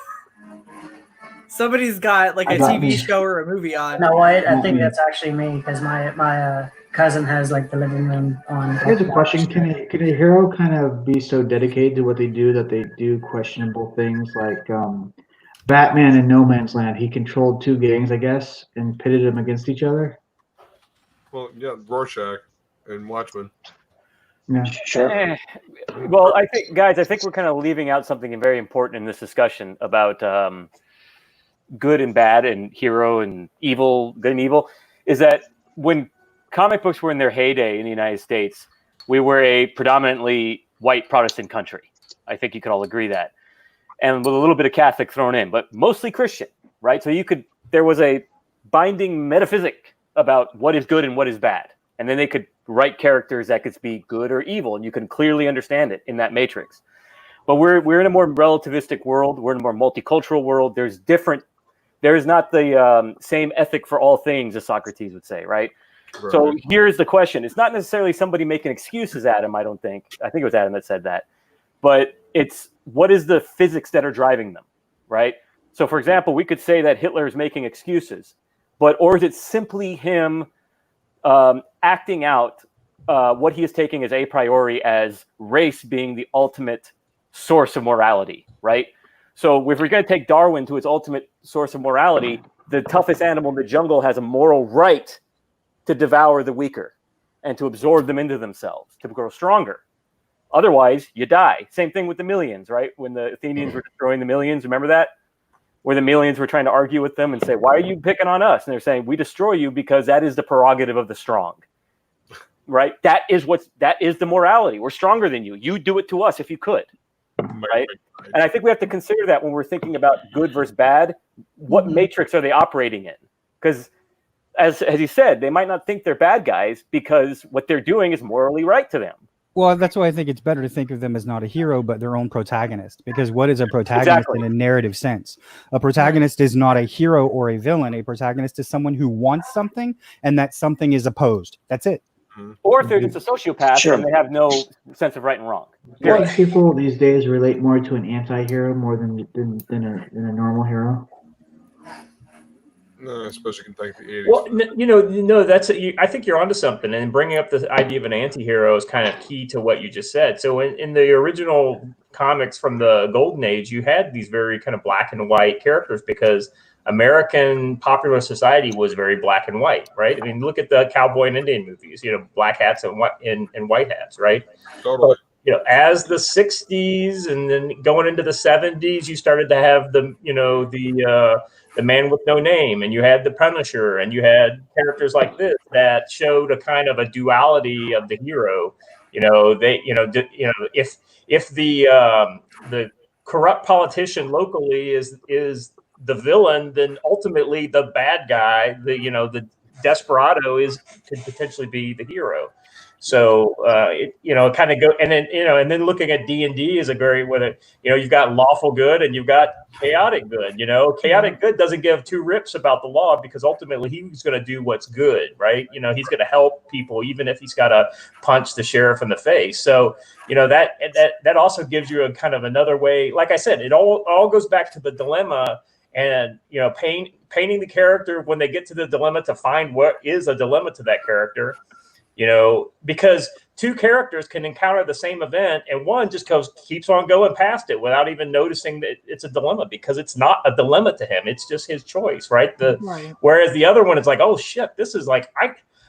Somebody's got like a TV show or a movie on. No, I think that's actually me because my cousin has like the living room on. Here's a question: Can a hero kind of be so dedicated to what they do that they do questionable things like Batman in No Man's Land? He controlled two gangs, I guess, and pitted them against each other. Well, yeah, Rorschach and Watchmen. Yeah, sure. Well, I think we're kind of leaving out something very important in this discussion about good and bad and hero and evil, good and evil, is that when comic books were in their heyday in the United States, we were a predominantly white Protestant country. I think you could all agree that. And with a little bit of Catholic thrown in, but mostly Christian, right? So there was a binding metaphysic about what is good and what is bad. And then they could write characters that could be good or evil, and you can clearly understand it in that matrix. But we're in a more relativistic world. We're in a more multicultural world. There is not the same ethic for all things, as Socrates would say, right? So here's the question. It's not necessarily somebody making excuses, Adam, I don't think. I think it was Adam that said that. But it's what is the physics that are driving them, right? So, for example, we could say that Hitler is making excuses. or is it simply him acting out what he is taking as a priori as race being the ultimate source of morality, right? So if we're going to take Darwin to its ultimate source of morality, the toughest animal in the jungle has a moral right to devour the weaker and to absorb them into themselves, to grow stronger. Otherwise, you die. Same thing with the Melians, right? When the Athenians were destroying the Melians, remember that? Where the Melians were trying to argue with them and say, why are you picking on us? And they're saying, we destroy you because that is the prerogative of the strong, right? That is the morality. We're stronger than you. You do it to us if you could, right? And I think we have to consider that when we're thinking about good versus bad. What matrix are they operating in? Because as he said, they might not think they're bad guys because what they're doing is morally right to them. Well, that's why I think it's better to think of them as not a hero, but their own protagonist. Because what is a protagonist in a narrative sense? A protagonist is not a hero or a villain. A protagonist is someone who wants something, and that something is opposed. That's it. Or if they're just a sociopath and they have no sense of right and wrong. I think people these days relate more to an anti-hero more than a normal hero. No, I suppose you can thank the 80s. Well, that's I think you're onto something, and bringing up the idea of an anti-hero is kind of key to what you just said. So in the original comics from the Golden Age, you had these very kind of black and white characters because American popular society was very black and white, right? I mean, look at the cowboy and Indian movies, black hats and white hats, right? Totally. But, as the 60s and then going into the 70s, you started to have the Man with No Name, and you had the Punisher, and you had characters like this that showed a kind of a duality of the hero. If the corrupt politician locally is the villain, then ultimately the bad guy, the desperado, could potentially be the hero. So kind of go, and then looking at D&D is a great way. You've got lawful good and you've got chaotic good. Chaotic good doesn't give two rips about the law because ultimately he's going to do what's good, right? He's going to help people even if he's got to punch the sheriff in the face. So that also gives you a kind of another way. Like I said, it all goes back to the dilemma. And painting the character when they get to the dilemma to find what is a dilemma to that character. Because two characters can encounter the same event and one just keeps on going past it without even noticing that it's a dilemma because it's not a dilemma to him. It's just his choice, right? Whereas the other one is like, oh shit, this is like,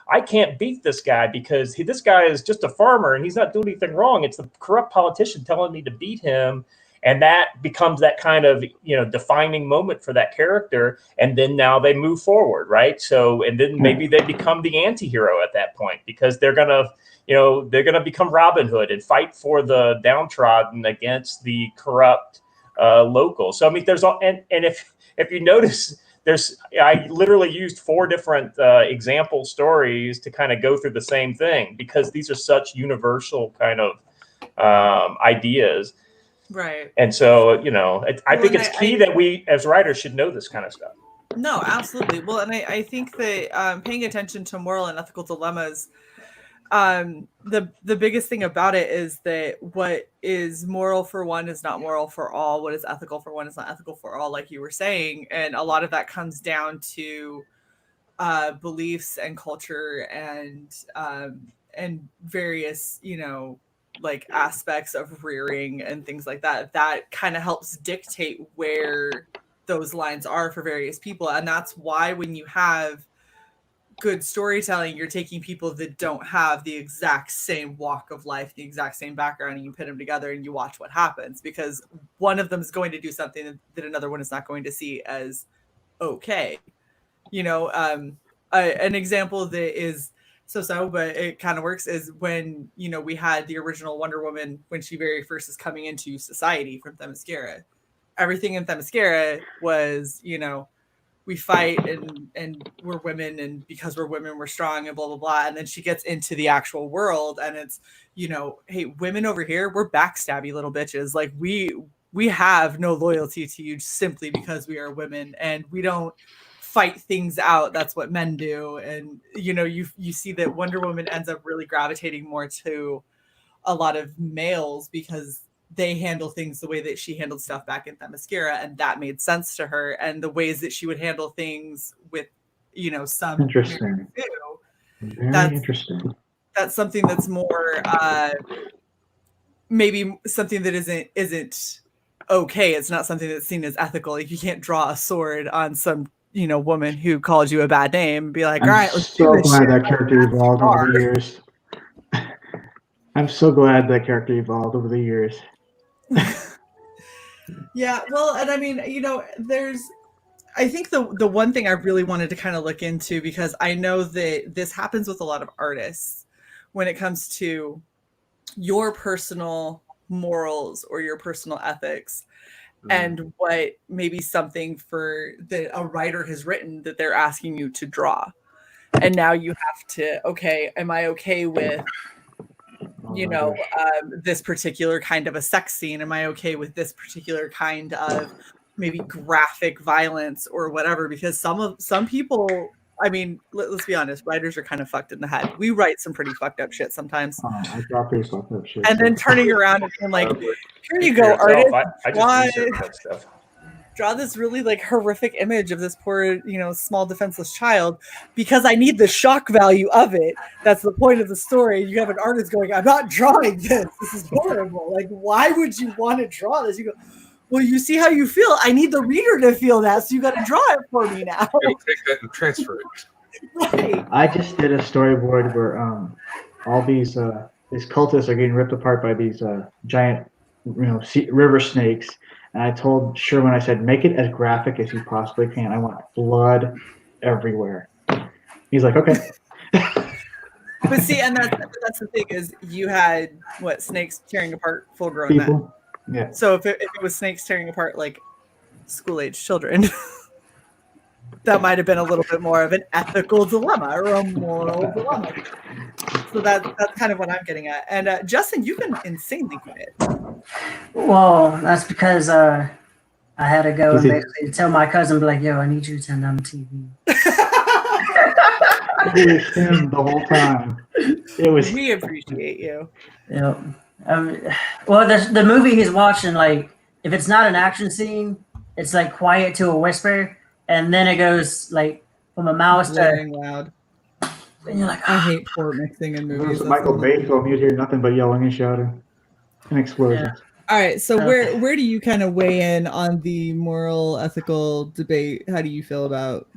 I can't beat this guy because this guy is just a farmer and he's not doing anything wrong. It's the corrupt politician telling me to beat him. And that becomes that kind of, defining moment for that character. And then now they move forward, right? So, and then maybe they become the anti-hero at that point because they're going to become Robin Hood and fight for the downtrodden against the corrupt locals. So, I mean, there's all, and if you notice, I literally used 4 different example stories to kind of go through the same thing because these are such universal kind of ideas. Right. And so, I think it's key that we as writers should know this kind of stuff. No, absolutely. Well, and I think that paying attention to moral and ethical dilemmas, the biggest thing about it is that what is moral for one is not moral for all. What is ethical for one is not ethical for all, like you were saying. And a lot of that comes down to beliefs and culture and various, like aspects of rearing and things like that kind of helps dictate where those lines are for various people. And that's why when you have good storytelling, you're taking people that don't have the exact same walk of life, the exact same background, and you put them together and you watch what happens because one of them is going to do something that another one is not going to see as okay. An example that is so, but it kind of works is when, we had the original Wonder Woman when she very first is coming into society from Themyscira. Everything in Themyscira was, we fight and we're women and because we're women, we're strong and blah, blah, blah. And then she gets into the actual world and it's, hey, women over here, we're backstabby little bitches. Like we have no loyalty to you simply because we are women and we don't fight things out. That's what men do. And you see that Wonder Woman ends up really gravitating more to a lot of males because they handle things the way that she handled stuff back in Themyscira, and that made sense to her. And the ways that she would handle things with some Interesting. do. Very interesting. That's something that's more maybe something that isn't okay. It's not something that's seen as ethical. Like you can't draw a sword on some woman who called you a bad name and be like, all right, let's do so this glad shit. that character evolved over the years. I'm so glad that character evolved over the years. Yeah, well, and I mean, I think the one thing I really wanted to kind of look into, because I know that this happens with a lot of artists when it comes to your personal morals or your personal ethics, and what maybe something that a writer has written that they're asking you to draw. And now you have to, okay, am I okay with this particular kind of a sex scene? Am I okay with this particular kind of maybe graphic violence or whatever? Because some people, I mean, let's be honest, writers are kind of fucked in the head. We write some pretty fucked up shit sometimes. I draw pretty fucked up shit. And then turning around and being like, here you go, artist. I just research that stuff. Draw this really like horrific image of this poor, small defenseless child because I need the shock value of it. That's the point of the story. You have an artist going, I'm not drawing this. This is horrible. Like, why would you want to draw this? You go, well, you see how you feel. I need the reader to feel that, so you got to draw it for me now. You'll take that and transfer it. Right. I just did a storyboard where all these cultists are getting ripped apart by these giant, river snakes. And I told Sherwin, I said, make it as graphic as you possibly can. I want blood everywhere. He's like, okay. But see, and that's the thing is you had snakes tearing apart full-grown men. People. Yeah. So if it was snakes tearing apart like school-age children, that might have been a little bit more of an ethical dilemma or a moral dilemma. So that's kind of what I'm getting at. And Justin, you've been insanely quiet. Well, that's because I had to go and basically tell my cousin, be like, yo, I need you to turn down the TV. It was him the whole time. We appreciate you. Yep. Well, the movie he's watching, like, if it's not an action scene, it's like quiet to a whisper, and then it goes like from a mouse to loud. And you're like, I hate port mixing in movies. Michael Bay film, you'd hear nothing but yelling and shouting and explosions. Yeah. All right, so where do you kind of weigh in on the moral, ethical debate? How do you feel about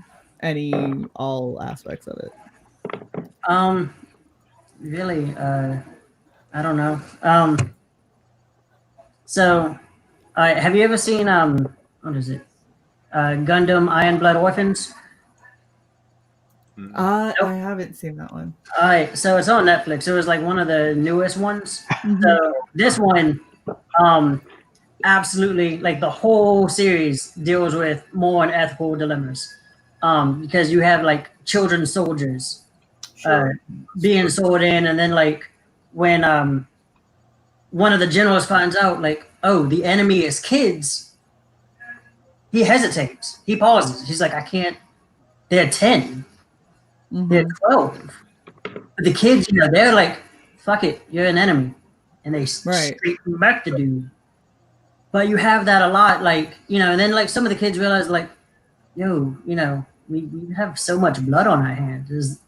all aspects of it? Really, I don't know. So, have you ever seen what is it? Gundam Iron Blood Orphans? I haven't seen that one. All right, so it's on Netflix. It was like one of the newest ones. So this one, absolutely, like the whole series deals with more ethical dilemmas, because you have like children soldiers being sold in, and then like when one of the generals finds out like, oh, the enemy is kids, he hesitates. He pauses. He's like, I can't. They're 10. They're 12. But the kids, they're like, fuck it, you're an enemy. And they straighten back the dude. But you have that a lot, like, and then like some of the kids realize like, yo, we have so much blood on our hands.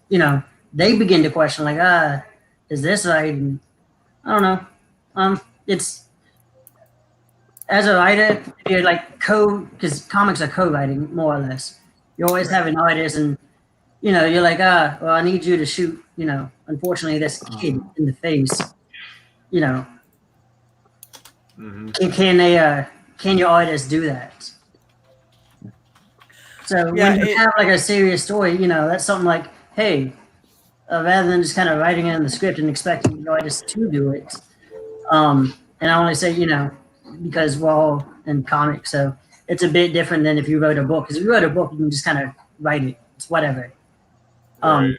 They begin to question like, is this right? And I don't know. It's, as a writer, you're like because comics are co-writing more or less. You always have an artist and you're like, well, I need you to shoot, unfortunately, this kid in the face. Can your artist do that? So when you have like a serious story, that's something like, hey, rather than just kind of writing it in the script and expecting the artist to do it. And I only say, because we're all in comics, so it's a bit different than if you wrote a book. Because if you wrote a book, you can just kind of write it. It's whatever. The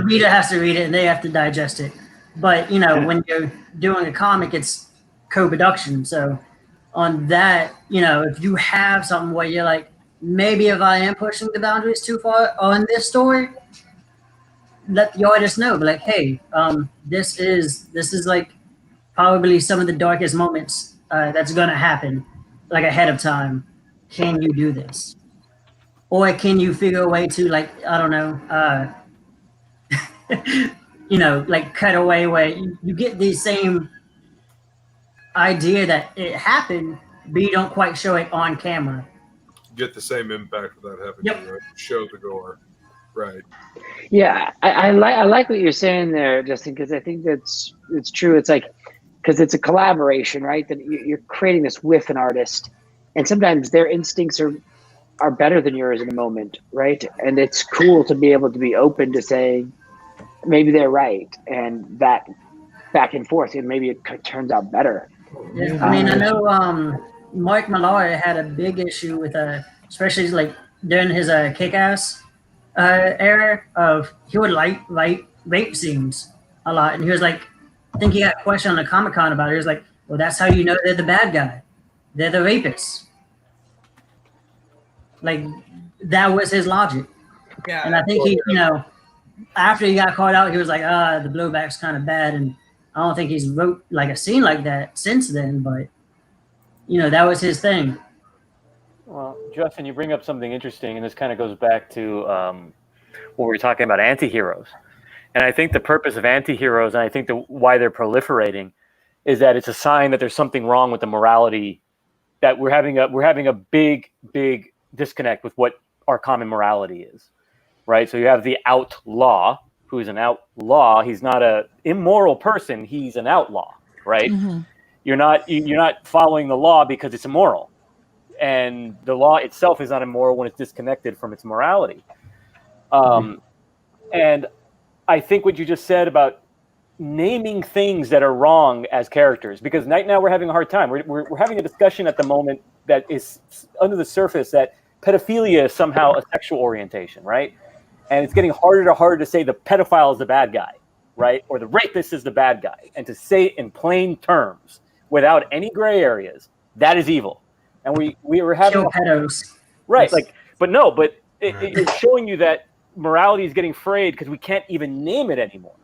reader has to read it and they have to digest it. But, when you're doing a comic, it's co-production. So on that, if you have something where you're like, maybe if I am pushing the boundaries too far on this story, let the artist know. But like, hey, this is like probably some of the darkest moments that's going to happen, like ahead of time. Can you do this? or can you figure a way to, like, I don't know, you know, like cut away where you get the same idea that it happened, but you don't quite show it on camera. Get the same impact without having to show the gore. Right. Yeah, I like what you're saying there, Justin, because I think it's true. It's like, because it's a collaboration, right? That you're creating this with an artist, and sometimes their instincts are better than yours in a moment, right? And it's cool to be able to be open to saying maybe they're right, and that back and forth, and maybe it turns out better. Yeah, I mean, I know Mike Malloy had a big issue with, especially like during his Kick-Ass era of, he would like rape scenes a lot, and he was like, I think he got questioned on the Comic-Con about it. He was like, well, that's how you know they're the bad guy. They're the rapists. Like, that was his logic. Yeah. And I think he, you know, after he got caught out, he was like, the blowback's kind of bad, and I don't think he's wrote like a scene like that since then, but you know, that was his thing. Well, Justin, you bring up something interesting, and this kind of goes back to what we were talking about, anti-heroes. And I think the purpose of anti-heroes, and I think why they're proliferating, is that it's a sign that there's something wrong with the morality, that we're having a big disconnect with what our common morality is, right? So you have the outlaw, who is an outlaw. He's not an immoral person. He's an outlaw, right? Mm-hmm. You're not following the law because it's immoral, and the law itself is not immoral when it's disconnected from its morality. And I think what you just said about naming things that are wrong as characters, because right now we're having a hard time. We're having a discussion at the moment that is under the surface that pedophilia is somehow a sexual orientation, right? And it's getting harder and harder to say the pedophile is the bad guy, right? Or the rapist is the bad guy. And to say it in plain terms, without any gray areas, that is evil. And we were having... Kill pedos. Right, like, but it's showing you that morality is getting frayed because we can't even name it anymore.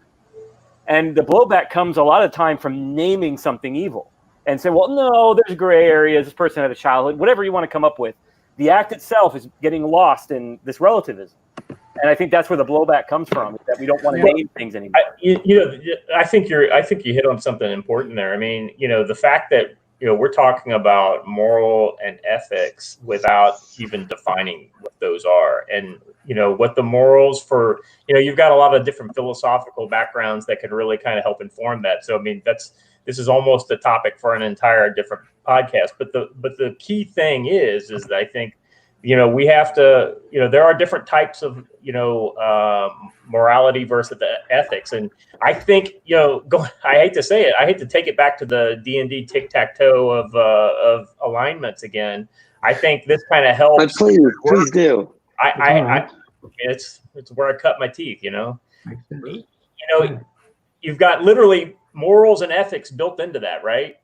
And the blowback comes a lot of time from naming something evil. And saying, well, no, there's gray areas, this person had a childhood, whatever you want to come up with. The act itself is getting lost in this relativism. And I think that's where the blowback comes from, is that we don't want to name things anymore. I think you hit on something important there. I mean, the fact that we're talking about moral and ethics without even defining what those are, and what the morals for. You've got a lot of different philosophical backgrounds that could really kind of help inform that. So I mean, this is almost a topic for an entire different podcast. But the key thing is that I think. We have to, there are different types of, morality versus the ethics. And I think, I hate to say it, I hate to take it back to the D&D tic-tac-toe of alignments again. I think this kind of helps. But please do. It's where I cut my teeth, you've got literally morals and ethics built into that, right?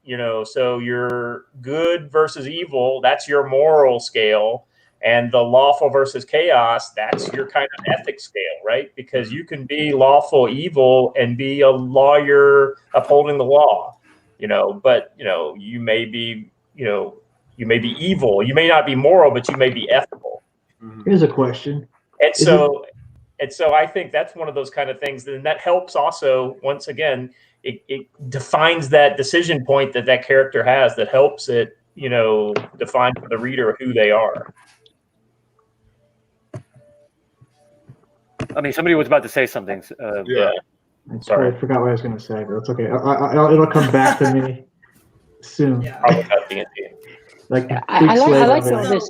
So your good versus evil, that's your moral scale. And the lawful versus chaos, that's your kind of ethics scale, right? Because you can be lawful evil and be a lawyer upholding the law, but you may be evil. You may not be moral, but you may be ethical. Here's a question. And so I think that's one of those kind of things. And that helps also, once again, it defines that decision point that character has, that helps it, define for the reader who they are. I mean, somebody was about to say something. Yeah. Sorry, I forgot what I was going to say, but it's okay. It'll come back to me soon. Yeah. Like I like some of this.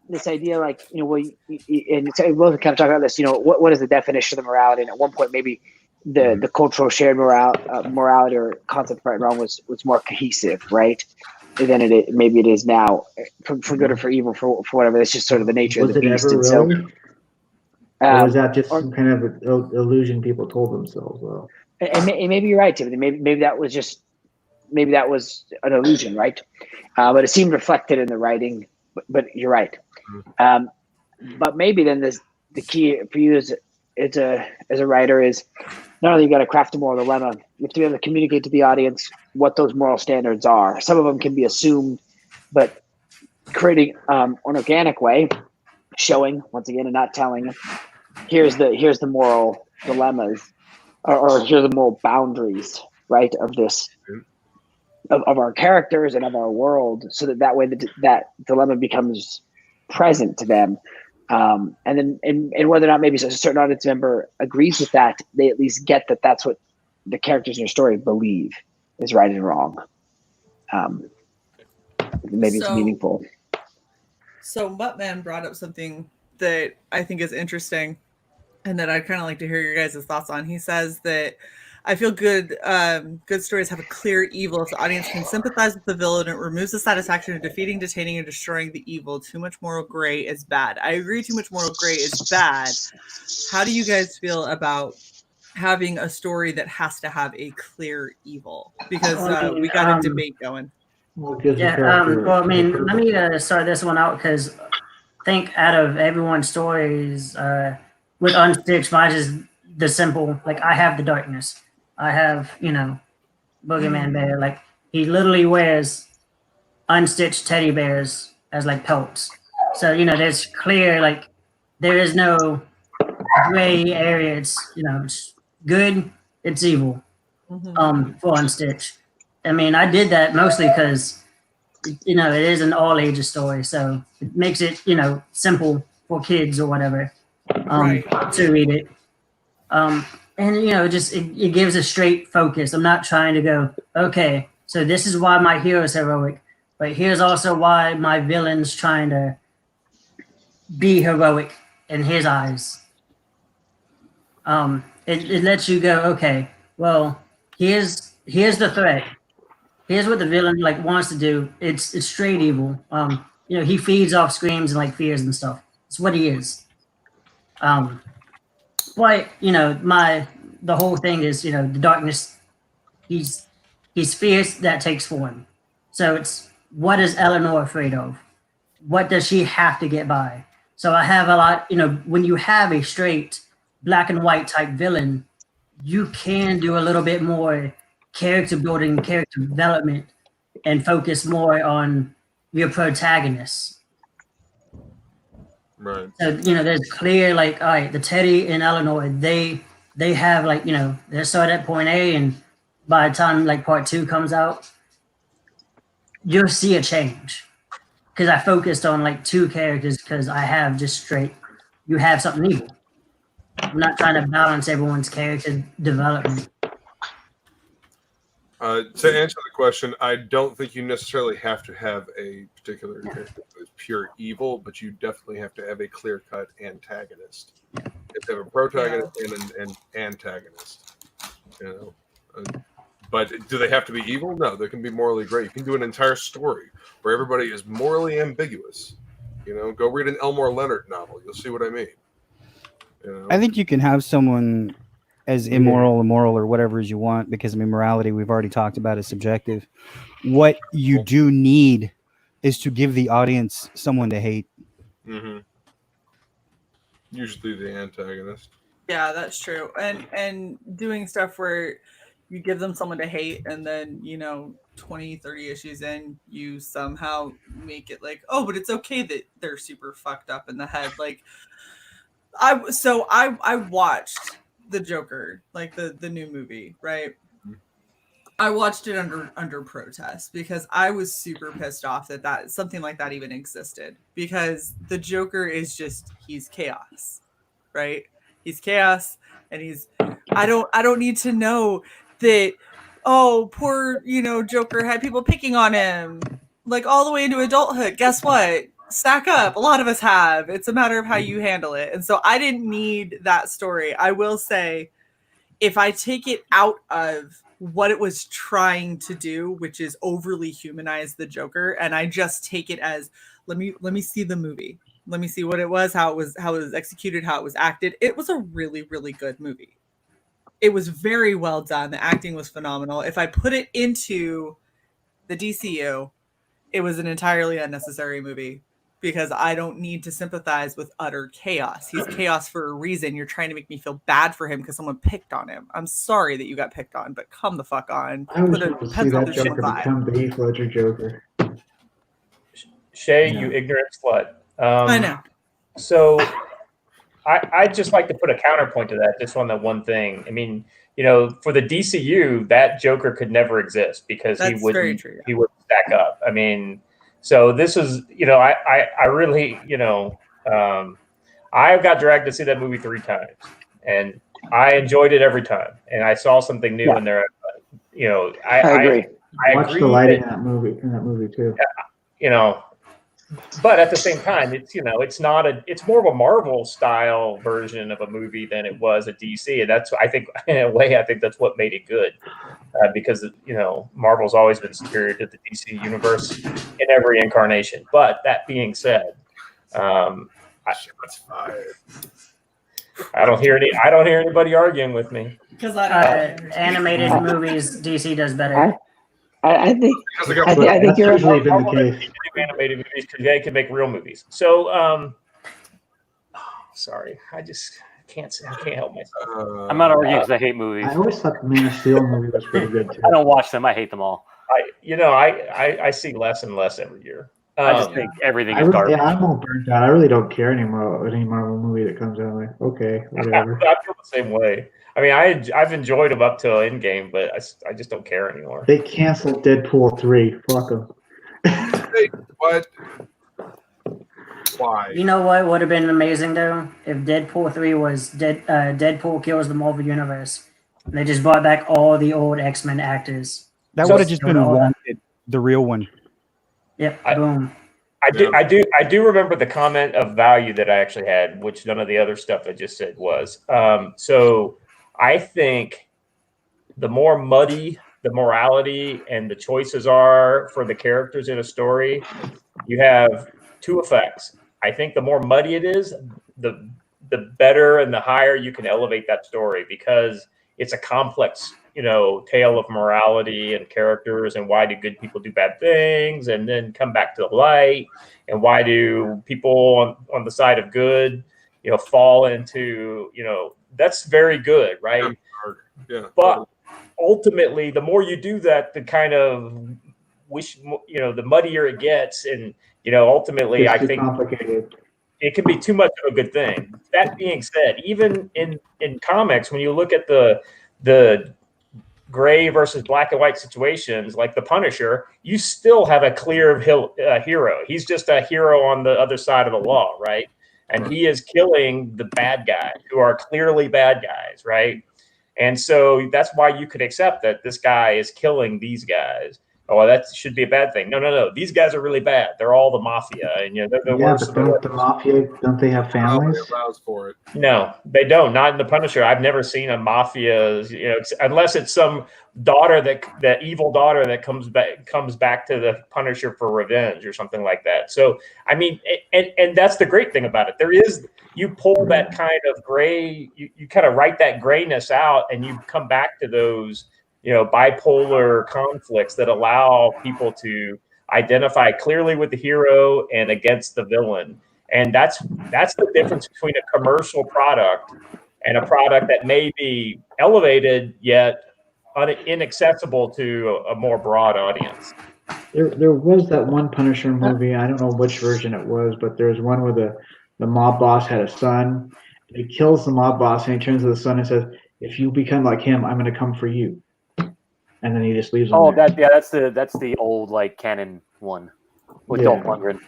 This idea, like and we'll kind of talk about this. What is the definition of morality? And at one point, maybe the cultural shared morality or concept of right and wrong was more cohesive, right? Than maybe it is now, for good or for evil, for whatever. That's just sort of the nature of the beast. And so. Or was that just some kind of illusion people told themselves? Well, and maybe you're right, Timothy. Maybe that was an illusion, right? But it seemed reflected in the writing. But you're right. But maybe then the key for you as a writer is not only you got to craft a moral dilemma, you have to be able to communicate to the audience what those moral standards are. Some of them can be assumed, but creating an organic way showing once again and not telling. Here's the moral dilemmas, or here's the moral boundaries, right, of this of our characters and of our world, so that way that dilemma becomes present to them. And then and whether or not maybe a certain audience member agrees with that, they at least get that that's what the characters in your story believe is right and wrong. Maybe it's meaningful. So Muttman brought up something that I think is interesting and that I'd kind of like to hear your guys' thoughts on. He says that I feel good stories have a clear evil. If the audience can sympathize with the villain, it removes the satisfaction of defeating, detaining, and destroying the evil. Too much moral gray is bad. I agree, too much moral gray is bad. How do you guys feel about having a story that has to have a clear evil? Because we got a debate going. Well, I mean, let me start this one out, because I think out of everyone's stories, with Unstitched, mine is the simple, like, I have the darkness. I have, Boogeyman Bear. Like, he literally wears unstitched teddy bears as, like, pelts. So, there's clear, like, there is no gray area. It's, it's good, it's evil, for Unstitched. I mean, I did that mostly because, it is an all ages story. So it makes it, simple for kids or whatever, to read it. And, it gives a straight focus. I'm not trying to go, okay, so this is why my hero is heroic, but here's also why my villain's trying to be heroic in his eyes. It lets you go, okay, well, here's the threat. Here's what the villain wants to do. It's straight evil. He feeds off screams and fears and stuff. It's what he is. But the whole thing is, the darkness. He's fierce, that takes form. So it's, what is Eleanor afraid of? What does she have to get by? So I have a lot. When you have a straight black and white type villain, you can do a little bit more character building, character development, and focus more on your protagonists. Right. So, there's clear, all right, the Teddy and Eleanor, they have, they start at point A, and by the time, part 2 comes out, you'll see a change. Because I focused on, 2 characters, because I have just straight, you have something evil. I'm not trying to balance everyone's character development. To answer the question, I don't think you necessarily have to have a particular character that is pure evil, but you definitely have to have a clear-cut antagonist. You have to have a protagonist and an antagonist. But do they have to be evil? No, they can be morally great. You can do an entire story where everybody is morally ambiguous. Go read an Elmore Leonard novel. You'll see what I mean. I think you can have someone as immoral, or whatever as you want, because morality, we've already talked about, is subjective. What you do need is to give the audience someone to hate. Mm-hmm. Usually the antagonist. Yeah, that's true. And doing stuff where you give them someone to hate, and then 20, 30 issues in, you somehow make it oh, but it's okay that they're super fucked up in the head. I watched the Joker, the new movie, right? I watched it under protest because I was super pissed off that something like that even existed, because the Joker is he's chaos, right? He's chaos, and I don't need to know that, oh, poor, Joker had people picking on him all the way into adulthood. Guess what? Stack up. A lot of us have. It's a matter of how you handle it. And so I didn't need that story. I will say, if I take it out of what it was trying to do, which is overly humanize the Joker, and I just take it as, let me see the movie. Let me see what it was, how it was executed, how it was acted. It was a really, really good movie. It was very well done. The acting was phenomenal. If I put it into the DCU, it was an entirely unnecessary movie, because I don't need to sympathize with utter chaos. He's chaos for a reason. You're trying to make me feel bad for him because someone picked on him. I'm sorry that you got picked on, but come the fuck on. I always want to see that Joker become the Heath Ledger Joker. Shae, you ignorant slut. I know. So I'd just like to put a counterpoint to that, just on that one thing. I mean, for the DCU, that Joker could never exist because That's very true. he wouldn't stack up. I mean, so this is, I really, I got dragged to see that movie 3 times, and I enjoyed it every time, and I saw something new in there. I agree. I Watch agree the lighting that, in that movie too. but at the same time, it's more of a Marvel style version of a movie than it was a DC, and that's, I think, in a way, I think that's what made it good, because Marvel's always been superior to the DC universe in every incarnation. But that being said, I don't hear anybody arguing with me. Because animated movies, DC does better. I think you're usually been the case. Animated movies because they can make real movies. So, sorry, I can't help myself. I'm not arguing because I hate movies. I always thought the Man of Steel movie was pretty good too. I don't watch them. I hate them all. I see less and less every year. I just think everything is garbage. Yeah, I'm all burnt out. I really don't care anymore about any Marvel movie that comes out. Like, okay, whatever. I feel the same way. I mean, I've enjoyed them up till Endgame, but I just don't care anymore. They canceled Deadpool 3. Fuck them. Hey, what? Why? You know what would have been amazing though? If Deadpool 3 was Deadpool kills the Marvel Universe. They just brought back all the old X-Men actors. That would have just been wanted, the real one. Yep. Boom. I do remember the comment of value that I actually had, which none of the other stuff I just said was. So I think the more muddy the morality and the choices are for the characters in a story, you have 2 effects. I think the more muddy it is, the better and the higher you can elevate that story, because it's a complex, tale of morality and characters, and why do good people do bad things and then come back to the light, and why do people on the side of good, fall into, that's very good, right? Yeah. But ultimately, the more you do that, the kind of the muddier it gets, and ultimately, I think it can be too much of a good thing. That being said, even in comics, when you look at the gray versus black and white situations, like the Punisher, you still have a clear hero. He's just a hero on the other side of the law, right? And he is killing the bad guys who are clearly bad guys, right? And so that's why you could accept that this guy is killing these guys. Oh, that should be a bad thing. No. These guys are really bad. They're all the mafia, and they're the worst. But don't the mafia, don't they have families? Allows for it. No, they don't. Not in the Punisher. I've never seen a mafia, unless it's some daughter that evil daughter that comes back to the Punisher for revenge or something like that. So I mean, and that's the great thing about it. You pull that kind of gray, you kind of write that grayness out, and you come back to those bipolar conflicts that allow people to identify clearly with the hero and against the villain. And that's the difference between a commercial product and a product that may be elevated yet inaccessible to a more broad audience. There was that one Punisher movie. I don't know which version it was, but there was one where the mob boss had a son. He kills the mob boss, and he turns to the son and says, "If you become like him, I'm going to come for you." And then he just leaves. Oh, that's the old canon one with Dolph Lundgren.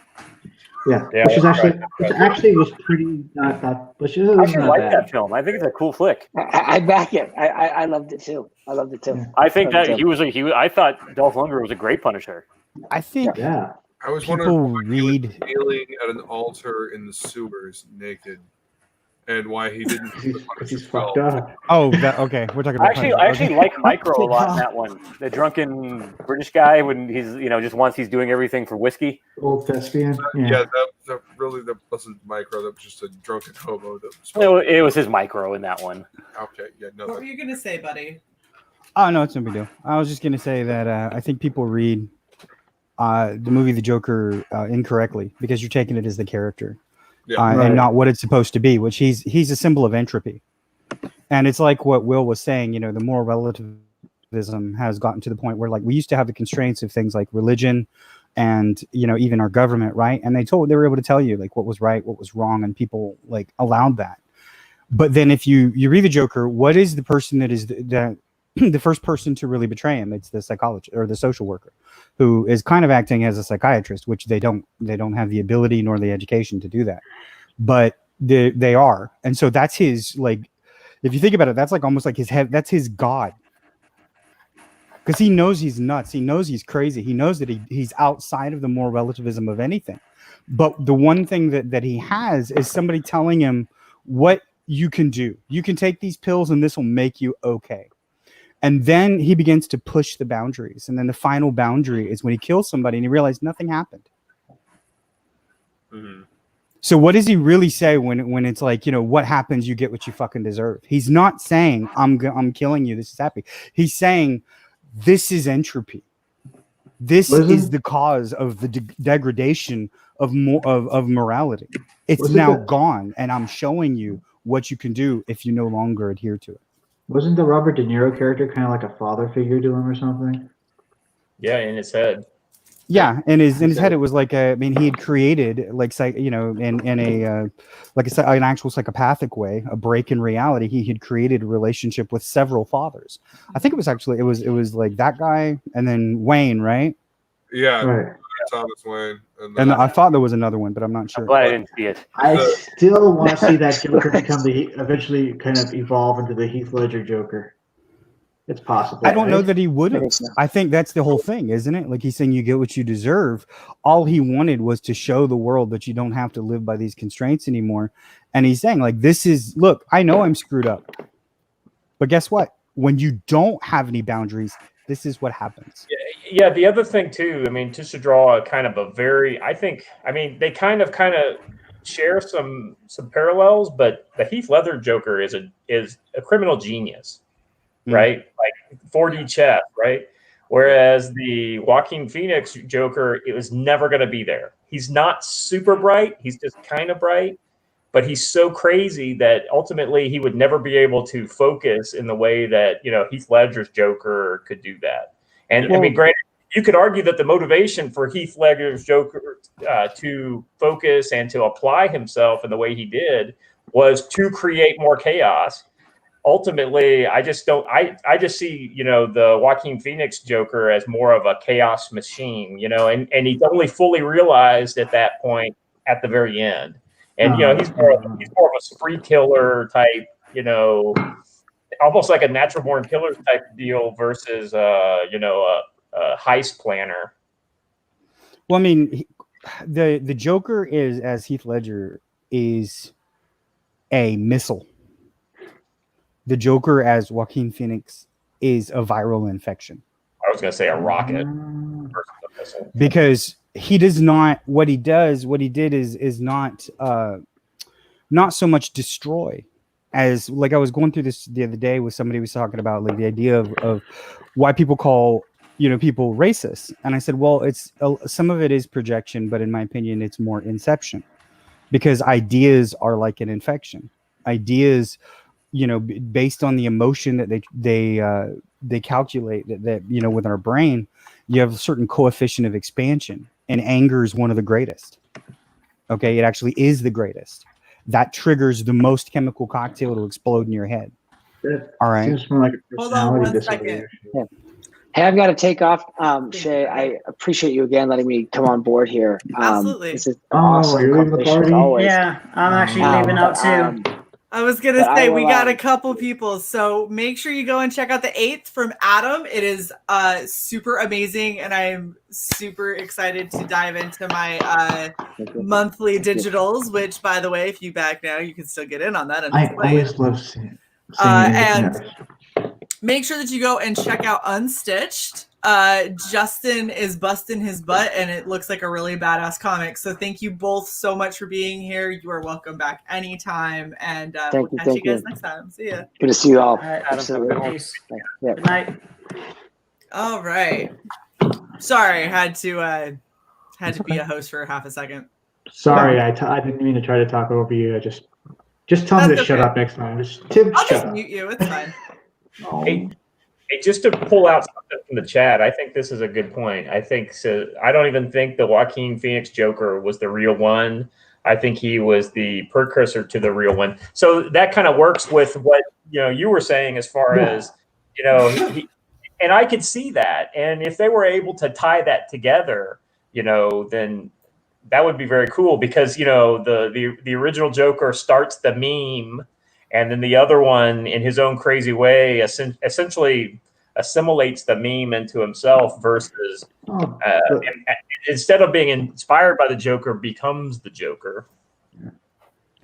Yeah, which actually was pretty not that. Which is I actually not like bad. that film. I think it's a cool flick. I back it. I loved it too. I think that I thought Dolph Lundgren was a great Punisher. I think I was people wondering read. kneeling at an altar in the sewers naked, and why he didn't. He's fucked up. Oh, okay. We're talking about. I actually like Micro a lot in that one. The drunken British guy when he's just once he's doing everything for whiskey. Old thespian. Yeah, that wasn't Micro. That was just a drunken hobo. It was his Micro in that one. Okay, yeah, no. What were you gonna say, buddy? Oh no, it's no big deal. I was just gonna say that I think people read the movie The Joker incorrectly, because you're taking it as the character. And not what it's supposed to be, which he's a symbol of entropy. And it's like what Will was saying, the moral relativism has gotten to the point where we used to have the constraints of things like religion and even our government, right? And they were able to tell you like what was right, what was wrong, and people like allowed that. But then if you read the Joker, what is the person that is the first person to really betray him? It's the psychologist or the social worker, who is kind of acting as a psychiatrist, which they don't have the ability nor the education to do that, but they are. And so that's his, like, if you think about it, that's like almost like his head, that's his God. Because he knows he's nuts. He knows he's crazy. He knows that he's outside of the moral relativism of anything. But the one thing that he has is somebody telling him what you can do. You can take these pills and this will make you okay. And then he begins to push the boundaries. And then the final boundary is when he kills somebody and he realized nothing happened. Mm-hmm. So what does he really say when it's like, what happens? You get what you fucking deserve. He's not saying I'm killing you. This is happy. He's saying this is entropy. This is the cause of the degradation of morality. It's now gone, and I'm showing you what you can do if you no longer adhere to it. Wasn't the Robert De Niro character kind of like a father figure to him or something? Yeah, in his head. Yeah, in his head, it was like he had created like in a an actual psychopathic way, a break in reality. He had created a relationship with several fathers. I think it was like that guy and then Wayne, right? Yeah, right. Thomas Wayne. And I thought there was another one, but I'm not sure. Glad I didn't see it. I still want to see that Joker become eventually kind of evolve into the Heath Ledger Joker. It's possible. I don't know that he would have. I think that's the whole thing, isn't it? Like he's saying you get what you deserve. All he wanted was to show the world that you don't have to live by these constraints anymore. And he's saying like, look, I know I'm screwed up, but guess what? When you don't have any boundaries, this is what happens. Yeah. The other thing too, just to draw a kind of a very, they kind of share some parallels, but the Heath Ledger Joker is a criminal genius. Right? Like 4D chess, right? Whereas the Joaquin Phoenix Joker, it was never going to be there. He's not super bright. He's just kind of bright, but he's so crazy that ultimately he would never be able to focus in the way that, Heath Ledger's Joker could do that. And granted, you could argue that the motivation for Heath Ledger's Joker to focus and to apply himself in the way he did was to create more chaos. Ultimately, I just see, the Joaquin Phoenix Joker as more of a chaos machine, and he's only fully realized at that point at the very end. And, he's more of a spree killer type, almost like a natural born killer type deal versus, a heist planner. Well, the Joker is, as Heath Ledger, is a missile. The Joker as Joaquin Phoenix is a viral infection. I was going to say a rocket. Because he does not, what he did is not so much destroy as, like I was going through this the other day with somebody who was talking about like the idea of why people call, people racist. And I said, well, it's some of it is projection, but in my opinion, it's more inception because ideas are like an infection. Ideas, based on the emotion that they calculate that within our brain, you have a certain coefficient of expansion, and anger is one of the greatest. Okay, it actually is the greatest. That triggers the most chemical cocktail to explode in your head. All right. Seems more like a Hold on one disorder. second. Hey, I've got to take off. Shae, I appreciate you again letting me come on board here. Absolutely. This is awesome you're leaving the conversation as party? always. Yeah, I'm actually leaving out too. I was going to But say, I we will, got a couple people, so make sure you go and check out the 8th from Adam. It is super amazing, and I'm super excited to dive into my monthly digitals, which, by the way, if you back now, you can still get in on that. I always love seeing and make sure that you go and check out Unstitched. Justin is busting his butt, and it looks like a really badass comic. So thank you both so much for being here. You are welcome back anytime, and we'll catch you guys next time. See ya. Good to see you all. Right, Absolutely. Yeah. Good night. All right. Sorry, had to be a host for half a second. Sorry, I didn't mean to try to talk over you. I just tell me to shut up next time. I'll just mute you. It's fine. Hey, Hey, just to pull out something from the chat, I think this is a good point. I think so. I don't even think the Joaquin Phoenix Joker was the real one. I think he was the precursor to the real one. So that kind of works with what you were saying as far as and I could see that. And if they were able to tie that together, then that would be very cool because the original Joker starts the meme, and then the other one, in his own crazy way, essentially assimilates the meme into himself. Versus instead of being inspired by the Joker, becomes the Joker.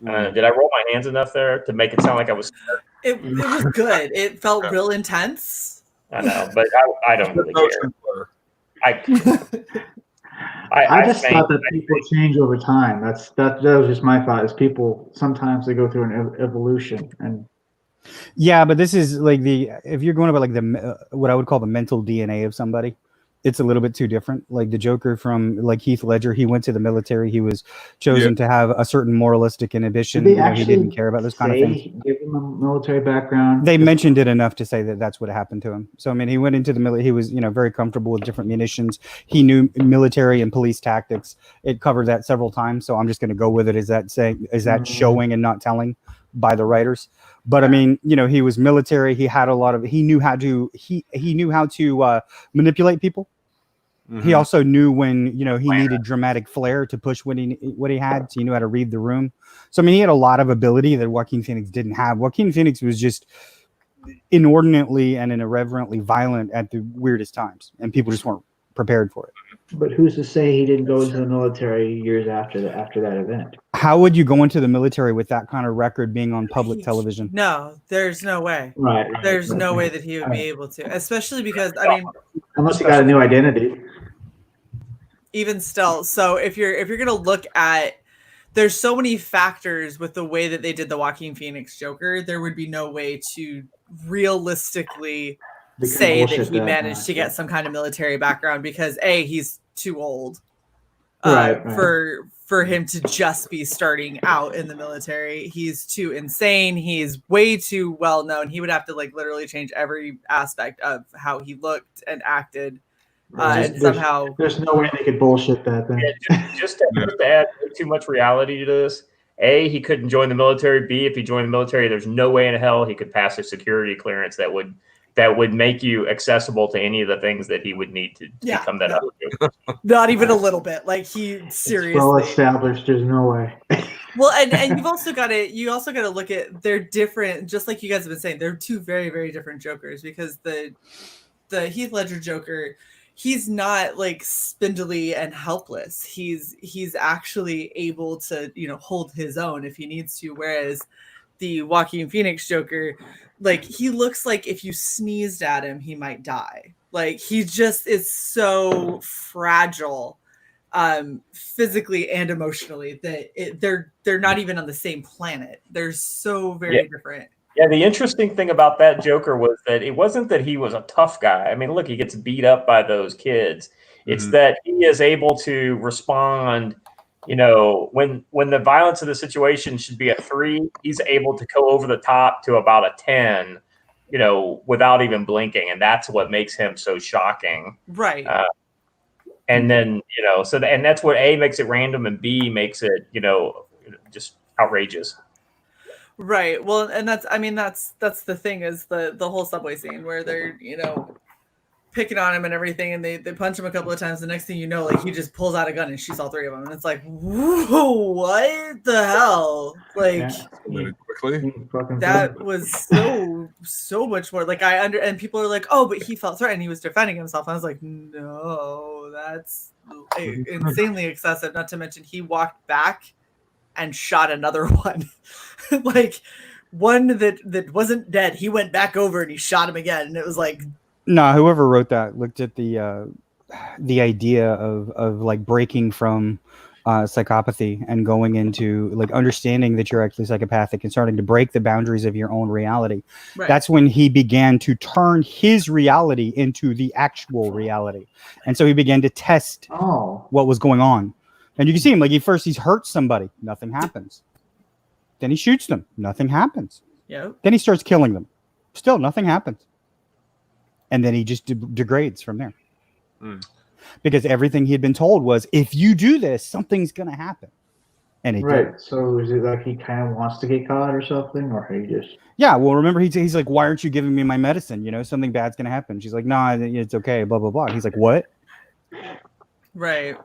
Did I roll my hands enough there to make it sound like I was smart? It was good. It felt real intense. I know, but I don't really care. I just thought that people change over time. That was just my thought. Is people sometimes they go through an evolution, and yeah, but this is like if you're going about like the what I would call the mental DNA of somebody, it's a little bit too different. Like the Joker from like Heath Ledger, he went to the military. He was chosen to have a certain moralistic inhibition. Did they he didn't care about those kind of things. Give him a military background. They mentioned it enough to say that that's what happened to him. So I mean, he went into the military. He was very comfortable with different munitions. He knew military and police tactics. It covered that several times. So I'm just going to go with it. Is that showing and not telling by the writers? But I mean, he was military. He had he knew how to manipulate people. Mm-hmm. He also knew when he needed dramatic flair to push what he had. So he knew how to read the room. So I mean, he had a lot of ability that Joaquin Phoenix didn't have. Joaquin Phoenix was just inordinately and irreverently violent at the weirdest times, and people just weren't prepared for it. But who's to say he didn't go into the military years after that event? How would you go into the military with that kind of record being on public television? No, there's no way. Right. There's no way that he would be able to, especially because I mean, unless he got a new identity. Even still, so if you're gonna look at, there's so many factors with the way that they did the Joaquin Phoenix Joker, there would be no way to realistically say that he managed to get some kind of military background because he's too old for him to just be starting out in the military. He's too insane. He's way too well known. He would have to like literally change every aspect of how he looked and acted. And somehow there's no way they could bullshit that thing. Yeah, just to add too much reality to this. A, he couldn't join the military. B, if he joined the military, there's no way in hell he could pass a security clearance that would make you accessible to any of the things that he would need to become that other. Not even a little bit. Like he seriously. Well established. There's no way. Well, and you've also got to look at, they're different. Just like you guys have been saying, they're two very, very different Jokers because the Heath Ledger Joker, he's not like spindly and helpless. He's actually able to, hold his own if he needs to. Whereas the Joaquin Phoenix Joker, like he looks like if you sneezed at him, he might die. Like he just is so fragile, physically and emotionally that they're not even on the same planet. They're so very different. Yeah, the interesting thing about that Joker was that it wasn't that he was a tough guy. I mean, look, he gets beat up by those kids. It's that he is able to respond, when the violence of the situation should be a 3, he's able to go over the top to about a 10, without even blinking. And that's what makes him so shocking. Right. And then, and that's what A makes it random and B makes it, just outrageous. Right. Well, and that's the thing is the whole subway scene where they're, picking on him and everything. And they punch him a couple of times. The next thing you know, like he just pulls out a gun and shoots all 3 of them. And it's like, whoa, what the hell? Like quickly. That was so much more like and people are like, oh, but he felt threatened. He was defending himself. I was like, no, that's insanely excessive. Not to mention he walked back and shot another one. Like one that wasn't dead, he went back over and he shot him again, and it was like, no, whoever wrote that looked at the idea of like breaking from psychopathy and going into like understanding that you're actually psychopathic and starting to break the boundaries of your own reality. Right. That's when he began to turn his reality into the actual reality, and so he began to test what was going on. And you can see him like he's hurt somebody, nothing happens. Then he shoots them, nothing happens. Yeah. Then he starts killing them, still nothing happens. and then he just degrades from there. Mm. Because everything he had been told was, if you do this, something's going to happen. And it Right. did. So is it like he kind of wants to get caught or something, or he just? Yeah. Well, remember, he's like, why aren't you giving me my medicine? You know, something bad's going to happen. She's like, no, it's okay, blah, blah, blah. He's like, what? Right.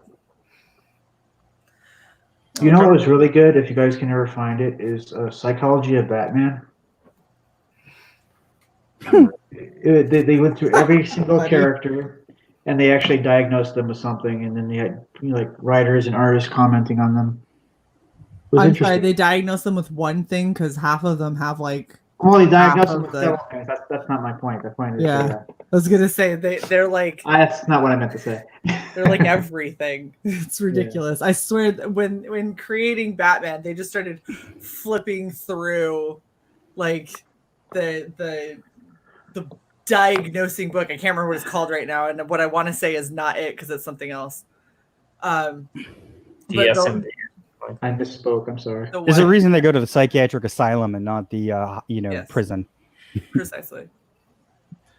You know what was really good, if you guys can ever find it, is Psychology of Batman. They went through every single character, and they actually diagnosed them with something, and then they had like writers and artists commenting on them. It was I'm interesting. sorry, they diagnosed them with one thing because half of them have like. Well, they diagnosed half them of with several things. That's not my point. The point is, Yeah, I was gonna say they're like. That's not what I meant to say. They're like everything. It's ridiculous. I swear, when creating Batman, they just started flipping through like the diagnosing book. I can't remember what it's called right now, and what I want to say is not it because it's something else. But I misspoke. I'm sorry. There's a reason they go to the psychiatric asylum and not the prison. Precisely.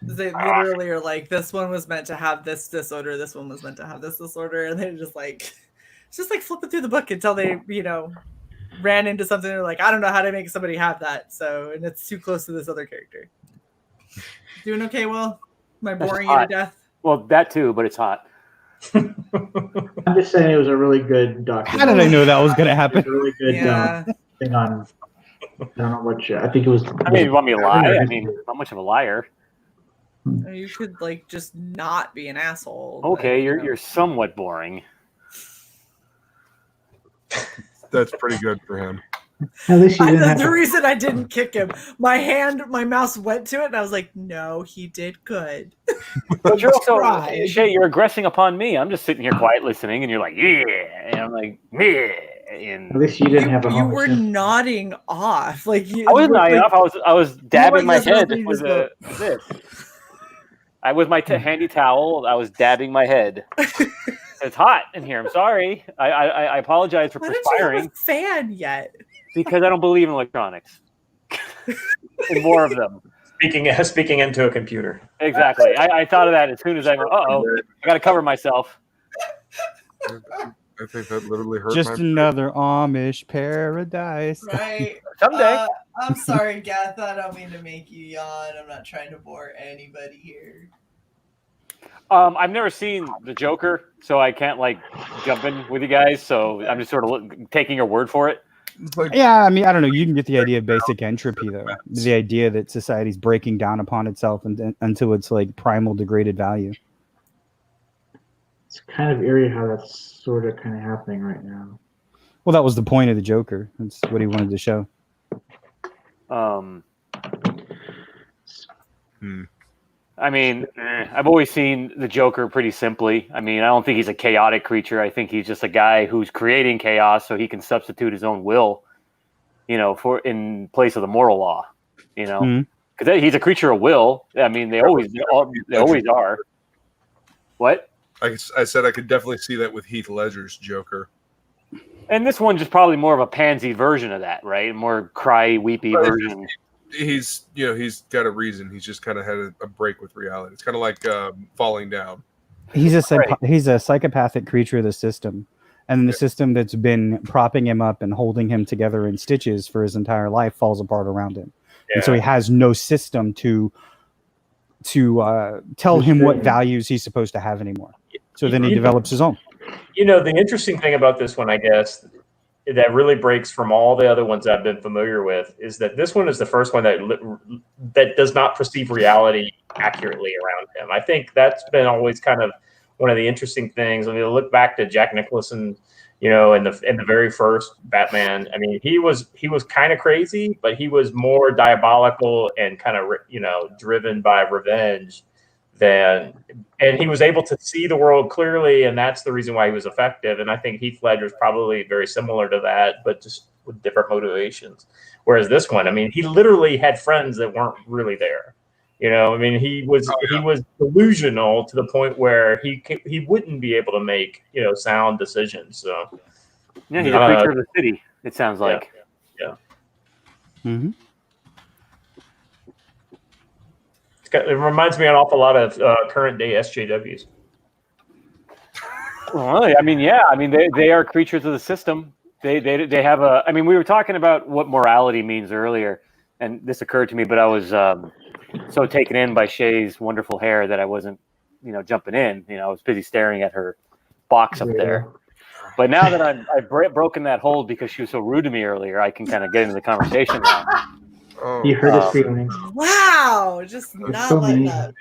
They literally are like, this one was meant to have this disorder, this one was meant to have this disorder, and they're just like flipping through the book until they ran into something. They're like, I don't know how to make somebody have that, so, and it's too close to this other character. Doing okay, Will? Am I boring you to death? Well, that too, but it's hot. I'm just saying it was a really good documentary. How did I know that was going to happen? It was a really good thing on. I don't know what. I think it was. I mean, you want me to lie? I mean, not much of a liar. You could just not be an asshole. Okay, you're somewhat boring. That's pretty good for him. At least you didn't have the reason I didn't kick him, my mouse went to it, and I was like, no, he did good. But you're also, Shae, you're aggressing upon me. I'm just sitting here quiet listening, and you're like, yeah, and I'm like, yeah. And at least you didn't have a. You were nodding off, I wasn't nodding off. I was dabbing my head with this. With my handy towel, I was dabbing my head. It's hot in here. I'm sorry. I apologize for perspiring. Don't you have a fan yet? Because I don't believe in electronics. And more of them. Speaking into a computer. Exactly. I thought of that as soon as I go, I got to cover myself. I think that literally hurt. Just another Amish paradise. Right. Someday. I'm sorry, Gath. I don't mean to make you yawn. I'm not trying to bore anybody here. I've never seen the Joker, so I can't jump in with you guys. So I'm just sort of taking your word for it. Yeah, I mean, I don't know. You can get the idea of basic entropy, though. The idea that society's breaking down upon itself until it's primal degraded value. It's kind of eerie how that's sort of kind of happening right now. Well, that was the point of the Joker. That's what he wanted to show. I mean, I've always seen the Joker pretty simply. I mean, I don't think he's a chaotic creature. I think he's just a guy who's creating chaos so he can substitute his own will, for in place of the moral law, because he's a creature of will. I mean, they always are. What? I said I could definitely see that with Heath Ledger's Joker. And this one's just probably more of a pansy version of that, right? More cry, weepy version. He's got a reason. He's just kind of had a break with reality. It's kind of like falling down. He's a psychopathic creature of the system, and the system that's been propping him up and holding him together in stitches for his entire life falls apart around him, and so he has no system to tell him what values he's supposed to have anymore. So then he develops his own. The interesting thing about this one, I guess, that really breaks from all the other ones I've been familiar with is that this one is the first one that does not perceive reality accurately around him. I think that's been always kind of one of the interesting things. I mean, look back to Jack Nicholson, in the very first Batman. I mean, he was kind of crazy, but he was more diabolical and kind of driven by revenge and he was able to see the world clearly, and that's the reason why he was effective. And I think Heath Ledger is probably very similar to that, but just with different motivations. Whereas this one, I mean, he literally had friends that weren't really there. I mean, he was delusional to the point where he wouldn't be able to make sound decisions. So yeah, he's a creature of the city. It sounds like. Yeah. Mm-hmm. It reminds me an awful lot of current day SJWs. Well, I mean, yeah. I mean, they are creatures of the system. They have a. I mean, we were talking about what morality means earlier, and this occurred to me, but I was so taken in by Shae's wonderful hair that I wasn't, jumping in. I was busy staring at her box up there. But now that I've broken that hold because she was so rude to me earlier, I can kind of get into the conversation now. You hurt his feelings. Wow, just not so letting mean. up.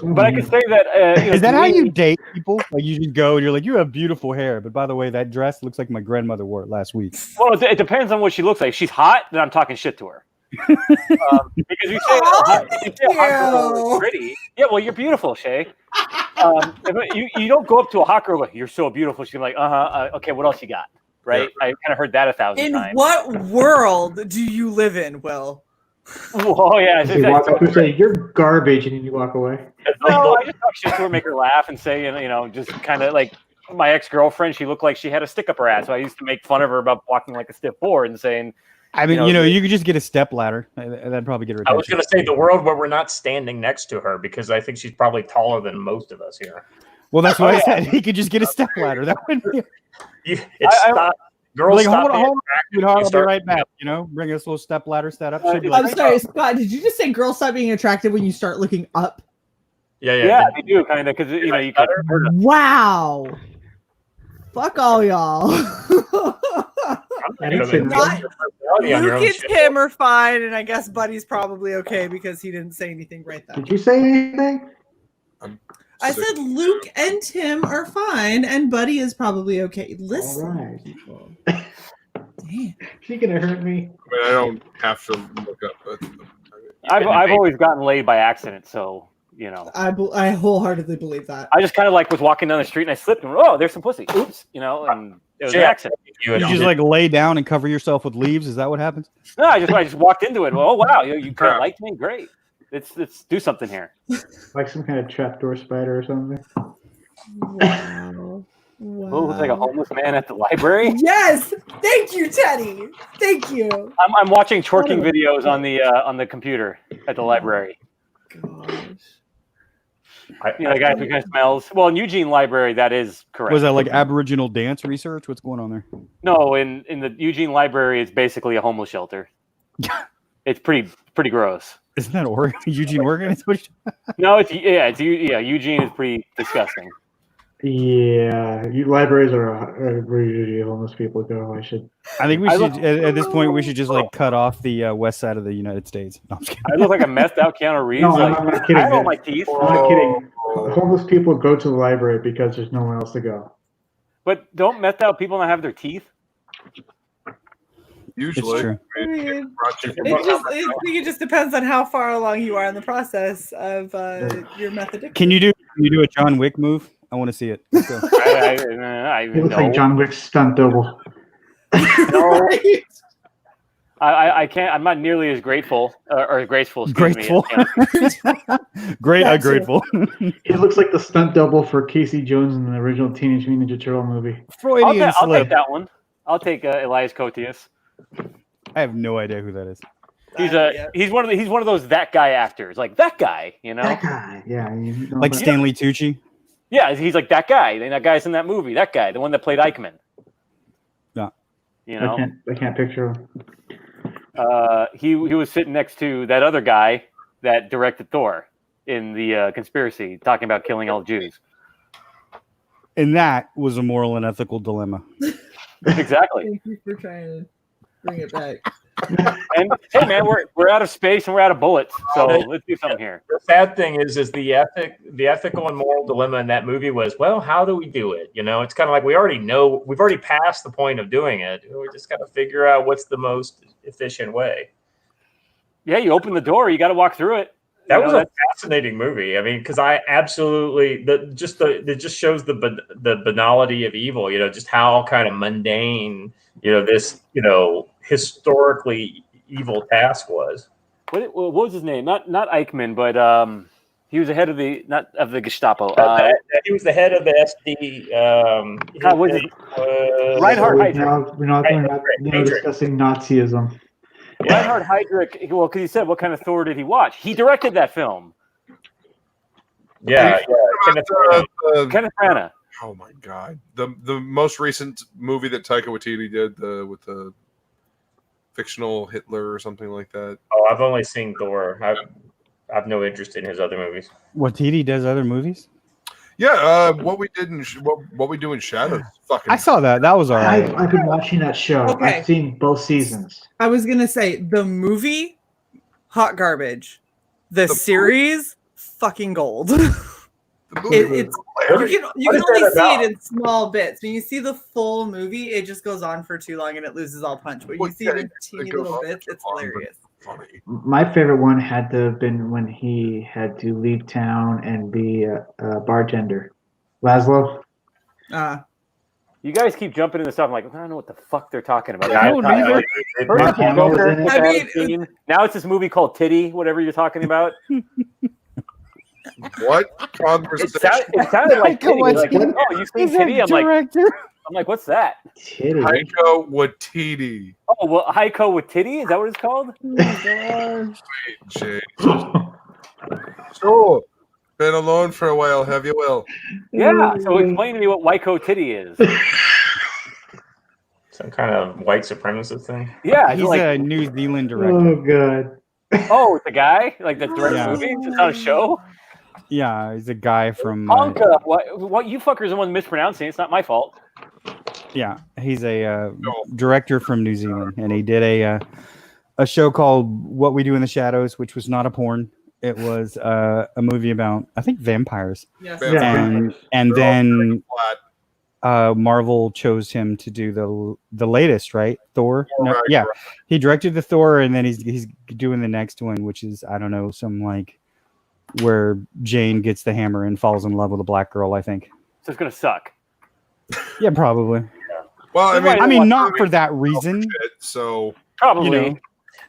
But I can say that is that how you date people? Like you just go and you're like, you have beautiful hair, but by the way, that dress looks like my grandmother wore it last week. Well, it depends on what she looks like. If she's hot, then I'm talking shit to her. Because you say a hot girl is pretty. Yeah, well, you're beautiful, Shae. You don't go up to a hot girl like, you're so beautiful. She's like, okay, what else you got? Right? I kind of heard that 1,000 times. In what world do you live in, Will? Oh, yeah. You walk up and say, you're garbage, and then you walk away. No, I just talk shit to her, make her laugh, and say, just kind of like my ex-girlfriend, she looked like she had a stick up her ass. So I used to make fun of her about walking like a stiff board and saying, I mean, you could just get a step ladder. That'd probably get her attention. I was going to say the world where we're not standing next to her because I think she's probably taller than most of us here. Well, that's what I said. He could just get a step ladder. That would be. Girls, like, stop hold on, I'll be right back. Yeah. Bring us a little step ladder set up. I'm sorry, Scott. Did you just say girls stop being attractive when you start looking up? Yeah, they do kind of because you can. Wow. Fuck all y'all. Luke and Tim are fine, and I guess Buddy's probably okay because he didn't say anything right then. Did you say anything? I said Luke and Tim are fine, and Buddy is probably okay. Listen, people. Damn. She gonna hurt me. I mean, I don't have to look up. But I've always gotten laid by accident, so I wholeheartedly believe that. I just kind of was walking down the street and I slipped and there's some pussy. Oops, and it was an accident. You just like lay down and cover yourself with leaves. Is that what happens? No, I just walked into it. Oh wow, you kind of liked me. Great. Let's do something here. Like some kind of trapdoor spider or something. Wow. Oh, looks like a homeless man at the library. Yes, thank you, Teddy. Thank you. I'm watching twerking videos on the computer at the library. Gosh. The guy who kind of smells. Well, in Eugene Library, that is correct. Was that like Aboriginal dance research? What's going on there? No, in the Eugene Library, it's basically a homeless shelter. It's pretty gross. Isn't that Oregon? Eugene, Oregon? No, Eugene is pretty disgusting. Yeah, libraries are where usually homeless people go. I think we should at this point we should just cut off the west side of the United States. No, I'm just kidding. I look like a messed out Keanu Reeves. No, I'm not kidding. I have all my teeth. I'm not kidding. Homeless people go to the library because there's no one else to go. But don't messed out people not have their teeth? Usually, true. I think it just depends on how far along you are in the process of your method. Can you do a John Wick move? I want to see it. Let's go. He looks like John Wick's stunt double. No, I can't. I'm not nearly as grateful or graceful. Grateful. Grateful. He looks like the stunt double for Casey Jones in the original Teenage Mutant Ninja Turtle movie. Freudian I'll slip. take that one. I'll take Elias Koteas. I have no idea who that is. He's one of those that guy actors, like that guy, That guy, yeah. Like Stanley Tucci. Yeah, he's like that guy. That guy's in that movie. That guy, the one that played Eichmann. Yeah. I can't picture him. He was sitting next to that other guy that directed Thor in the conspiracy, talking about killing all Jews. And that was a moral and ethical dilemma. Exactly. Thank you for trying to bring it back. And hey, man, we're out of space and we're out of bullets, so let's do something here. The sad thing is the ethical and moral dilemma in that movie was, well, how do we do it? It's kind of like we've already passed the point of doing it. We just got to figure out what's the most efficient way. Yeah, you open the door, you got to walk through it. That was a fascinating movie. I mean, because I absolutely it just shows the banality of evil. Just how kind of mundane this historically evil task was. What was his name? Not Eichmann, but he was the head of the Gestapo. He was the head of the SD. Reinhard We're not discussing Nazism. Reinhard Heydrich. Well, because he said, "What kind of Thor did he watch?" He directed that film. Yeah, Kenneth Branagh. Oh my god, the most recent movie that Taika Waititi did, with the fictional Hitler or something like that. Oh, I've only seen Thor. I've no interest in his other movies. Waititi does other movies. Yeah, what we did in what we do in Shadows. Fucking. I saw that. That was alright. I've been watching that show. Okay. I've seen both seasons. I was gonna say the movie, hot garbage. The series, fucking gold. It's you can only see it in small bits. When you see the full movie, it just goes on for too long and it loses all punch. But you see it in teeny little bits, it's hilarious. My favorite one had to have been when he had to leave town and be a bartender. Laszlo? You guys keep jumping into stuff. I'm like, I don't know what the fuck they're talking about. I don't either. First Mark Hamill was in it. I mean, now it's this movie called Titty, whatever you're talking about. What conversation? It sounded like Titty. Like, Waititi. oh, you seen He's a Titty? I'm director. like, what's that? Titty. Taika Waititi. Oh, well, Heiko with Titty? Is that what it's called? Jay. So, been alone for a while, have you? Will? Yeah. So explain to me what Waiko Titty is. Some kind of white supremacist thing. Yeah, He's a New Zealand director. Oh, God. Oh, it's a guy like that directs Yeah. movies. It's not a show. Yeah, he's a guy from. Honka. What you fuckers are the one mispronouncing. It's not my fault. Yeah, he's a director from New Zealand, and he did a show called What We Do in the Shadows, which was not a porn. It was a movie about, I think, vampires. Yes. And then Marvel chose him to do the latest, right? Thor. No, yeah, he directed the Thor, and then he's doing the next one, which is, I don't know, some like where Jane gets the hammer and falls in love with a black girl. I think. So it's gonna suck. Yeah, probably. Well, I mean, not for that reason. So probably.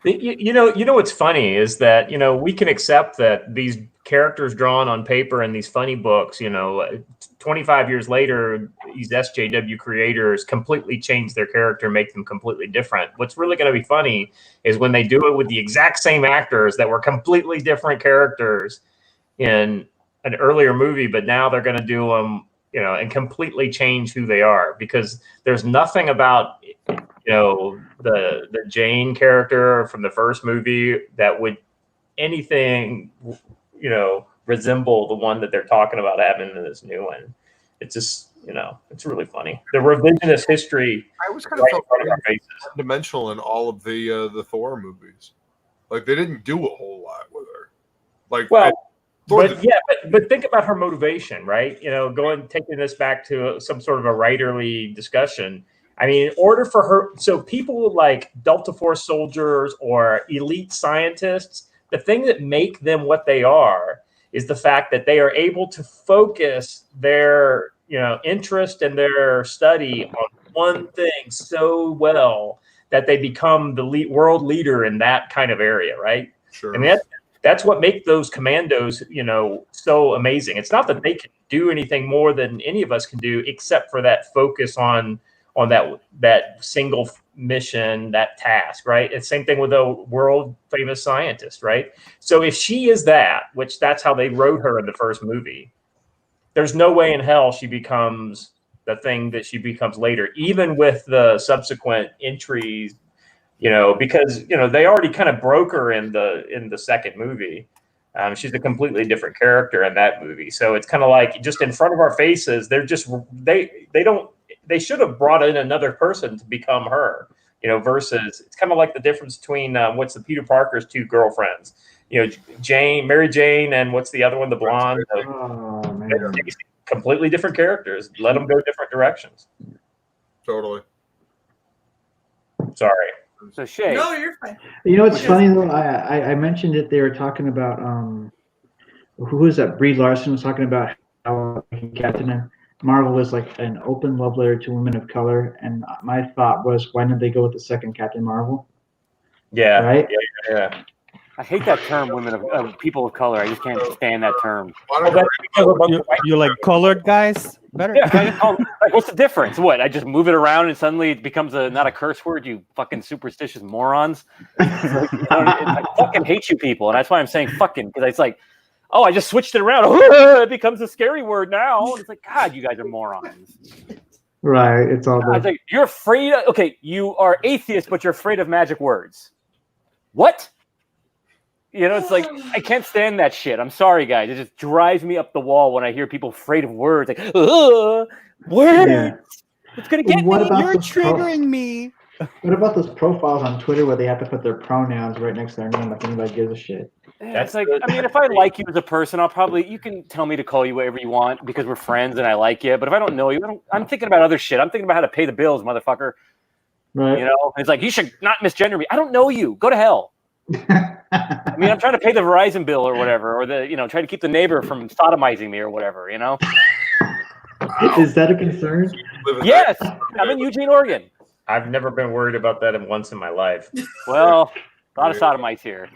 You know what's funny is that we can accept that these characters drawn on paper in these funny books, 25 years later, these SJW creators completely change their character, make them completely different. What's really going to be funny is when they do it with the exact same actors that were completely different characters in an earlier movie, but now they're going to do them, and completely change who they are, because there's nothing about the Jane character from the first movie that would anything resemble the one that they're talking about having in this new one. It's just it's really funny. The revisionist history. I was kind of felt dimensional in all of the Thor movies. Like they didn't do a whole lot with her. Like but think about her motivation, right? Taking this back to some sort of a writerly discussion. I mean, in order for her, so people like Delta Force soldiers or elite scientists, the thing that make them what they are is the fact that they are able to focus their, interest and their study on one thing so well that they become the world leader in that kind of area, right? Sure. I mean, that's what makes those commandos, so amazing. It's not that they can do anything more than any of us can do, except for that focus on that single mission, that task, right? It's same thing with a world famous scientist, right? So if she is that, which that's how they wrote her in the first movie, there's no way in hell she becomes the thing that she becomes later, even with the subsequent entries, because they already kind of broke her in the second movie. She's a completely different character in that movie. So it's kind of like just in front of our faces, they should have brought in another person to become her, versus it's kind of like the difference between what's the Peter Parker's two girlfriends, Mary Jane, and what's the other one, the blonde. Completely different characters. Let them go different directions. Totally. Sorry. So Shae. No, you're fine. What's funny though? I mentioned it. They were talking about who was that? Brie Larson was talking about how Captain Marvel was like an open love letter to women of color, and my thought was, why didn't they go with the second Captain Marvel? Yeah. Right. Yeah. I hate that term, women of people of color. I just can't stand that term. You like colored guys better? Yeah, can I just call, like, what's the difference? What? I just move it around and suddenly it becomes not a curse word. You fucking superstitious morons! Like, I fucking hate you people, and that's why I'm saying fucking, because it's like, oh, I just switched it around. It becomes a scary word now. And it's like, God, you guys are morons. Right. It's all I was good. like, you're afraid of, okay, you are atheist, but you're afraid of magic words. What? You know, it's like, I can't stand that shit. I'm sorry, guys. It just drives me up the wall when I hear people afraid of words. Like, words. Yeah. It's going to get What me. about You're those triggering me. What about those profiles on Twitter where they have to put their pronouns right next to their name like anybody gives a shit? Yeah, it's like, I mean, if I like you as a person, you can tell me to call you whatever you want because we're friends and I like you. But if I don't know you, I'm thinking about other shit. I'm thinking about how to pay the bills, motherfucker. Right. You know, it's like, you should not misgender me. I don't know you. Go to hell. I mean, I'm trying to pay the Verizon bill or whatever, or try to keep the neighbor from sodomizing me or whatever, you know? Is that a concern? Yes. I'm in Eugene, Oregon. I've never been worried about that once in my life. Well, a lot of sodomites here.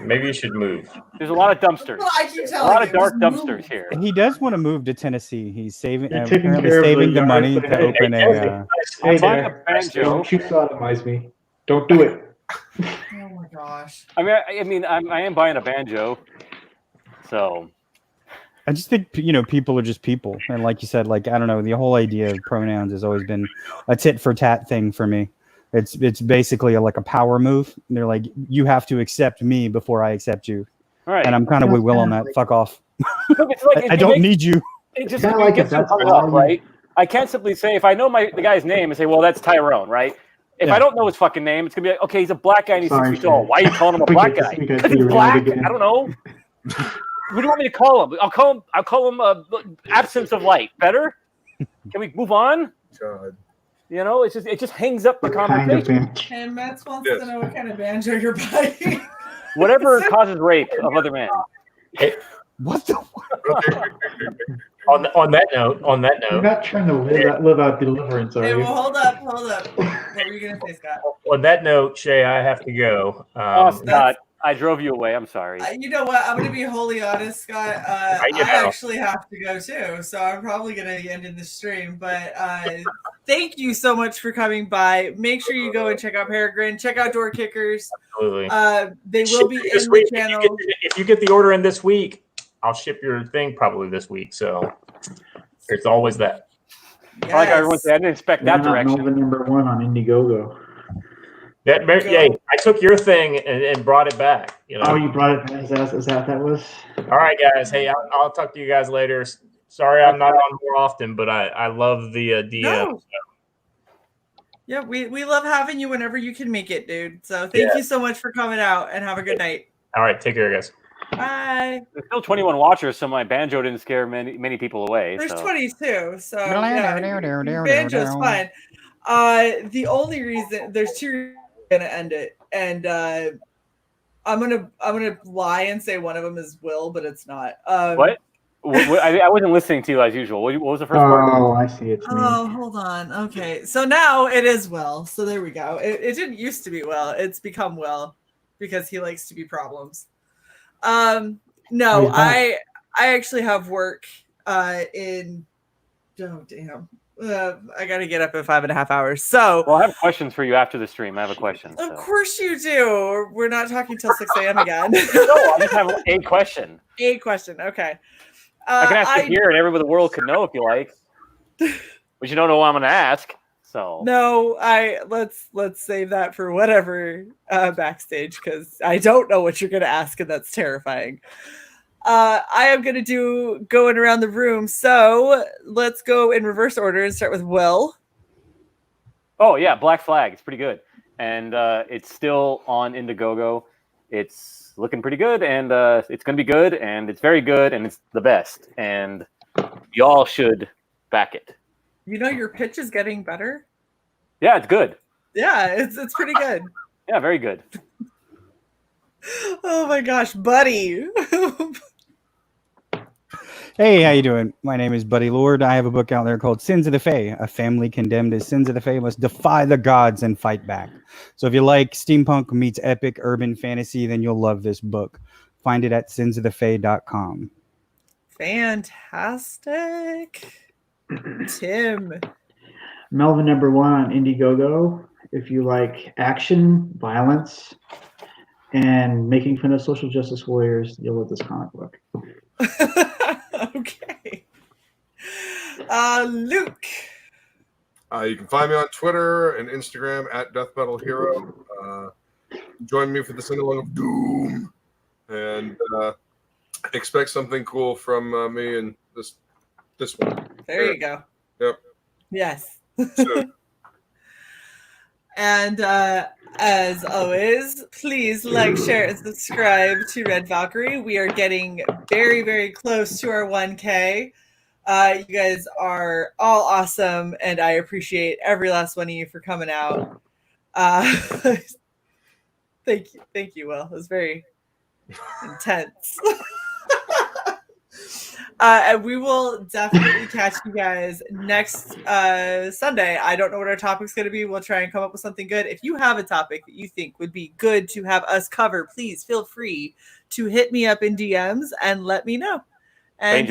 Maybe you should move. There's a lot of dumpsters. Well, I keep A telling lot you, of dark just move. dumpsters here. He does want to move to Tennessee. He's saving, You're taking apparently care of saving the yard, money but to open a. Hey, I'm buying there. a banjo. Don't you sodomize me. Don't do it. Oh my gosh. I mean, I am buying a banjo. So. I just think people are just people, and like you said, like I don't know, the whole idea of pronouns has always been a tit for tat thing for me. It's basically like a power move. They're like, you have to accept me before I accept you. Right. And I'm kind of with Will on that. Fuck off. Look, it's like, I don't need you. It just Kinda like gets if that's hung all up, you- right? I can't simply say, if I know the guy's name and say, well, that's Tyrone, right? If Yeah. I don't know his fucking name, it's going to be like, okay, he's a black guy and he's 6 Sorry, feet tall. Shae. Why are you calling him a We black get guy? to- we get Because to he's read black? again. I don't know. What do you want me to call him? I'll call him absence of light. Better? Can we move on? God. You know, it just hangs up the What kind of conversation. banjo? And Matt wants to know what kind of banjo you're buying. Whatever causes rape of other men. What the? On that note, You're not trying to live out deliverance, are Hey, you? well, hold up. What were you gonna say, Scott? on that note, Shae, I have to go. Oh, Scott, I drove you away. I'm sorry. You know what? I'm gonna be wholly honest, Scott. I actually have to go too, so I'm probably gonna end in the stream. But thank you so much for coming by. Make sure you go and check out Peregrine. Check out Door Kickers. Absolutely. They will be this in week. the channel. If you get the order in this week, I'll ship your thing probably this week. So there's always that. Yes. I like how everyone said, I didn't expect that Why not direction. Nova #1 on Indiegogo? Yeah, I took your thing and brought it back. You know. Oh, you brought it back. Is that what that was? All right, guys. Hey, I'll talk to you guys later. Sorry, I'm not on more often, but I love the DM. No. Yeah, we love having you whenever you can make it, dude. So thank you so much for coming out and have a good night. All right, take care, guys. Bye. There's still 21 watchers, so my banjo didn't scare many people away. There's so. 22, so banjo's fine. The only reason there's two reasons I'm gonna end it, and I'm gonna lie and say one of them is Will, but it's not. What? I wasn't listening to you as usual. What was the first part? Oh, I see. It's me. Oh, hold on. Okay, so now it is Will. So there we go. It didn't used to be Will. It's become Will because he likes to be problems. No, I actually have work in. Oh damn. I gotta get up in 5.5 hours. So Well, I have questions for you after the stream. I have a question. of course you do. We're not talking till 6 a.m. again. No, I just have a question. A question. Okay. I can ask it here, and everybody in the world could know if you like. But you don't know what I'm going to ask. So No, let's save that for whatever backstage because I don't know what you're gonna ask, and that's terrifying. I am gonna do going around the room, so let's go in reverse order and start with Will. Oh yeah, Black Flag. It's pretty good, and it's still on Indiegogo. It's looking pretty good, and it's going to be good, and it's very good, and it's the best, and y'all should back it. You know your pitch is getting better. Yeah, it's good. Yeah, it's pretty good. Yeah, very good. Oh my gosh, buddy. Hey, how you doing? My name is Buddy Lord. I have a book out there called Sins of the Fae. A family condemned as sins of the Fae must defy the gods and fight back. So if you like steampunk meets epic urban fantasy, then you'll love this book. Find it at sinsofthefae.com. Fantastic. Tim. Melvin #1 on Indiegogo. If you like action, violence, and making fun of social justice warriors, you'll love this comic book. Okay. Luke. You can find me on Twitter and Instagram at Death Metal Hero. Join me for the sing along of Doom, and expect something cool from me and this one. There you go. Yep. Yes. And as always, please like, share, and subscribe to Red Valkyrie. We are getting very, very close to our 1K. You guys are all awesome, and I appreciate every last one of you for coming out. Thank you, Will. It was very intense. And we will definitely catch you guys next Sunday. I don't know what our topic's going to be. We'll try and come up with something good. If you have a topic that you think would be good to have us cover, please feel free to hit me up in DMs and let me know. And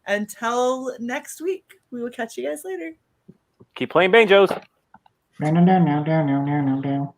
until next week, we will catch you guys later. Keep playing banjos. No.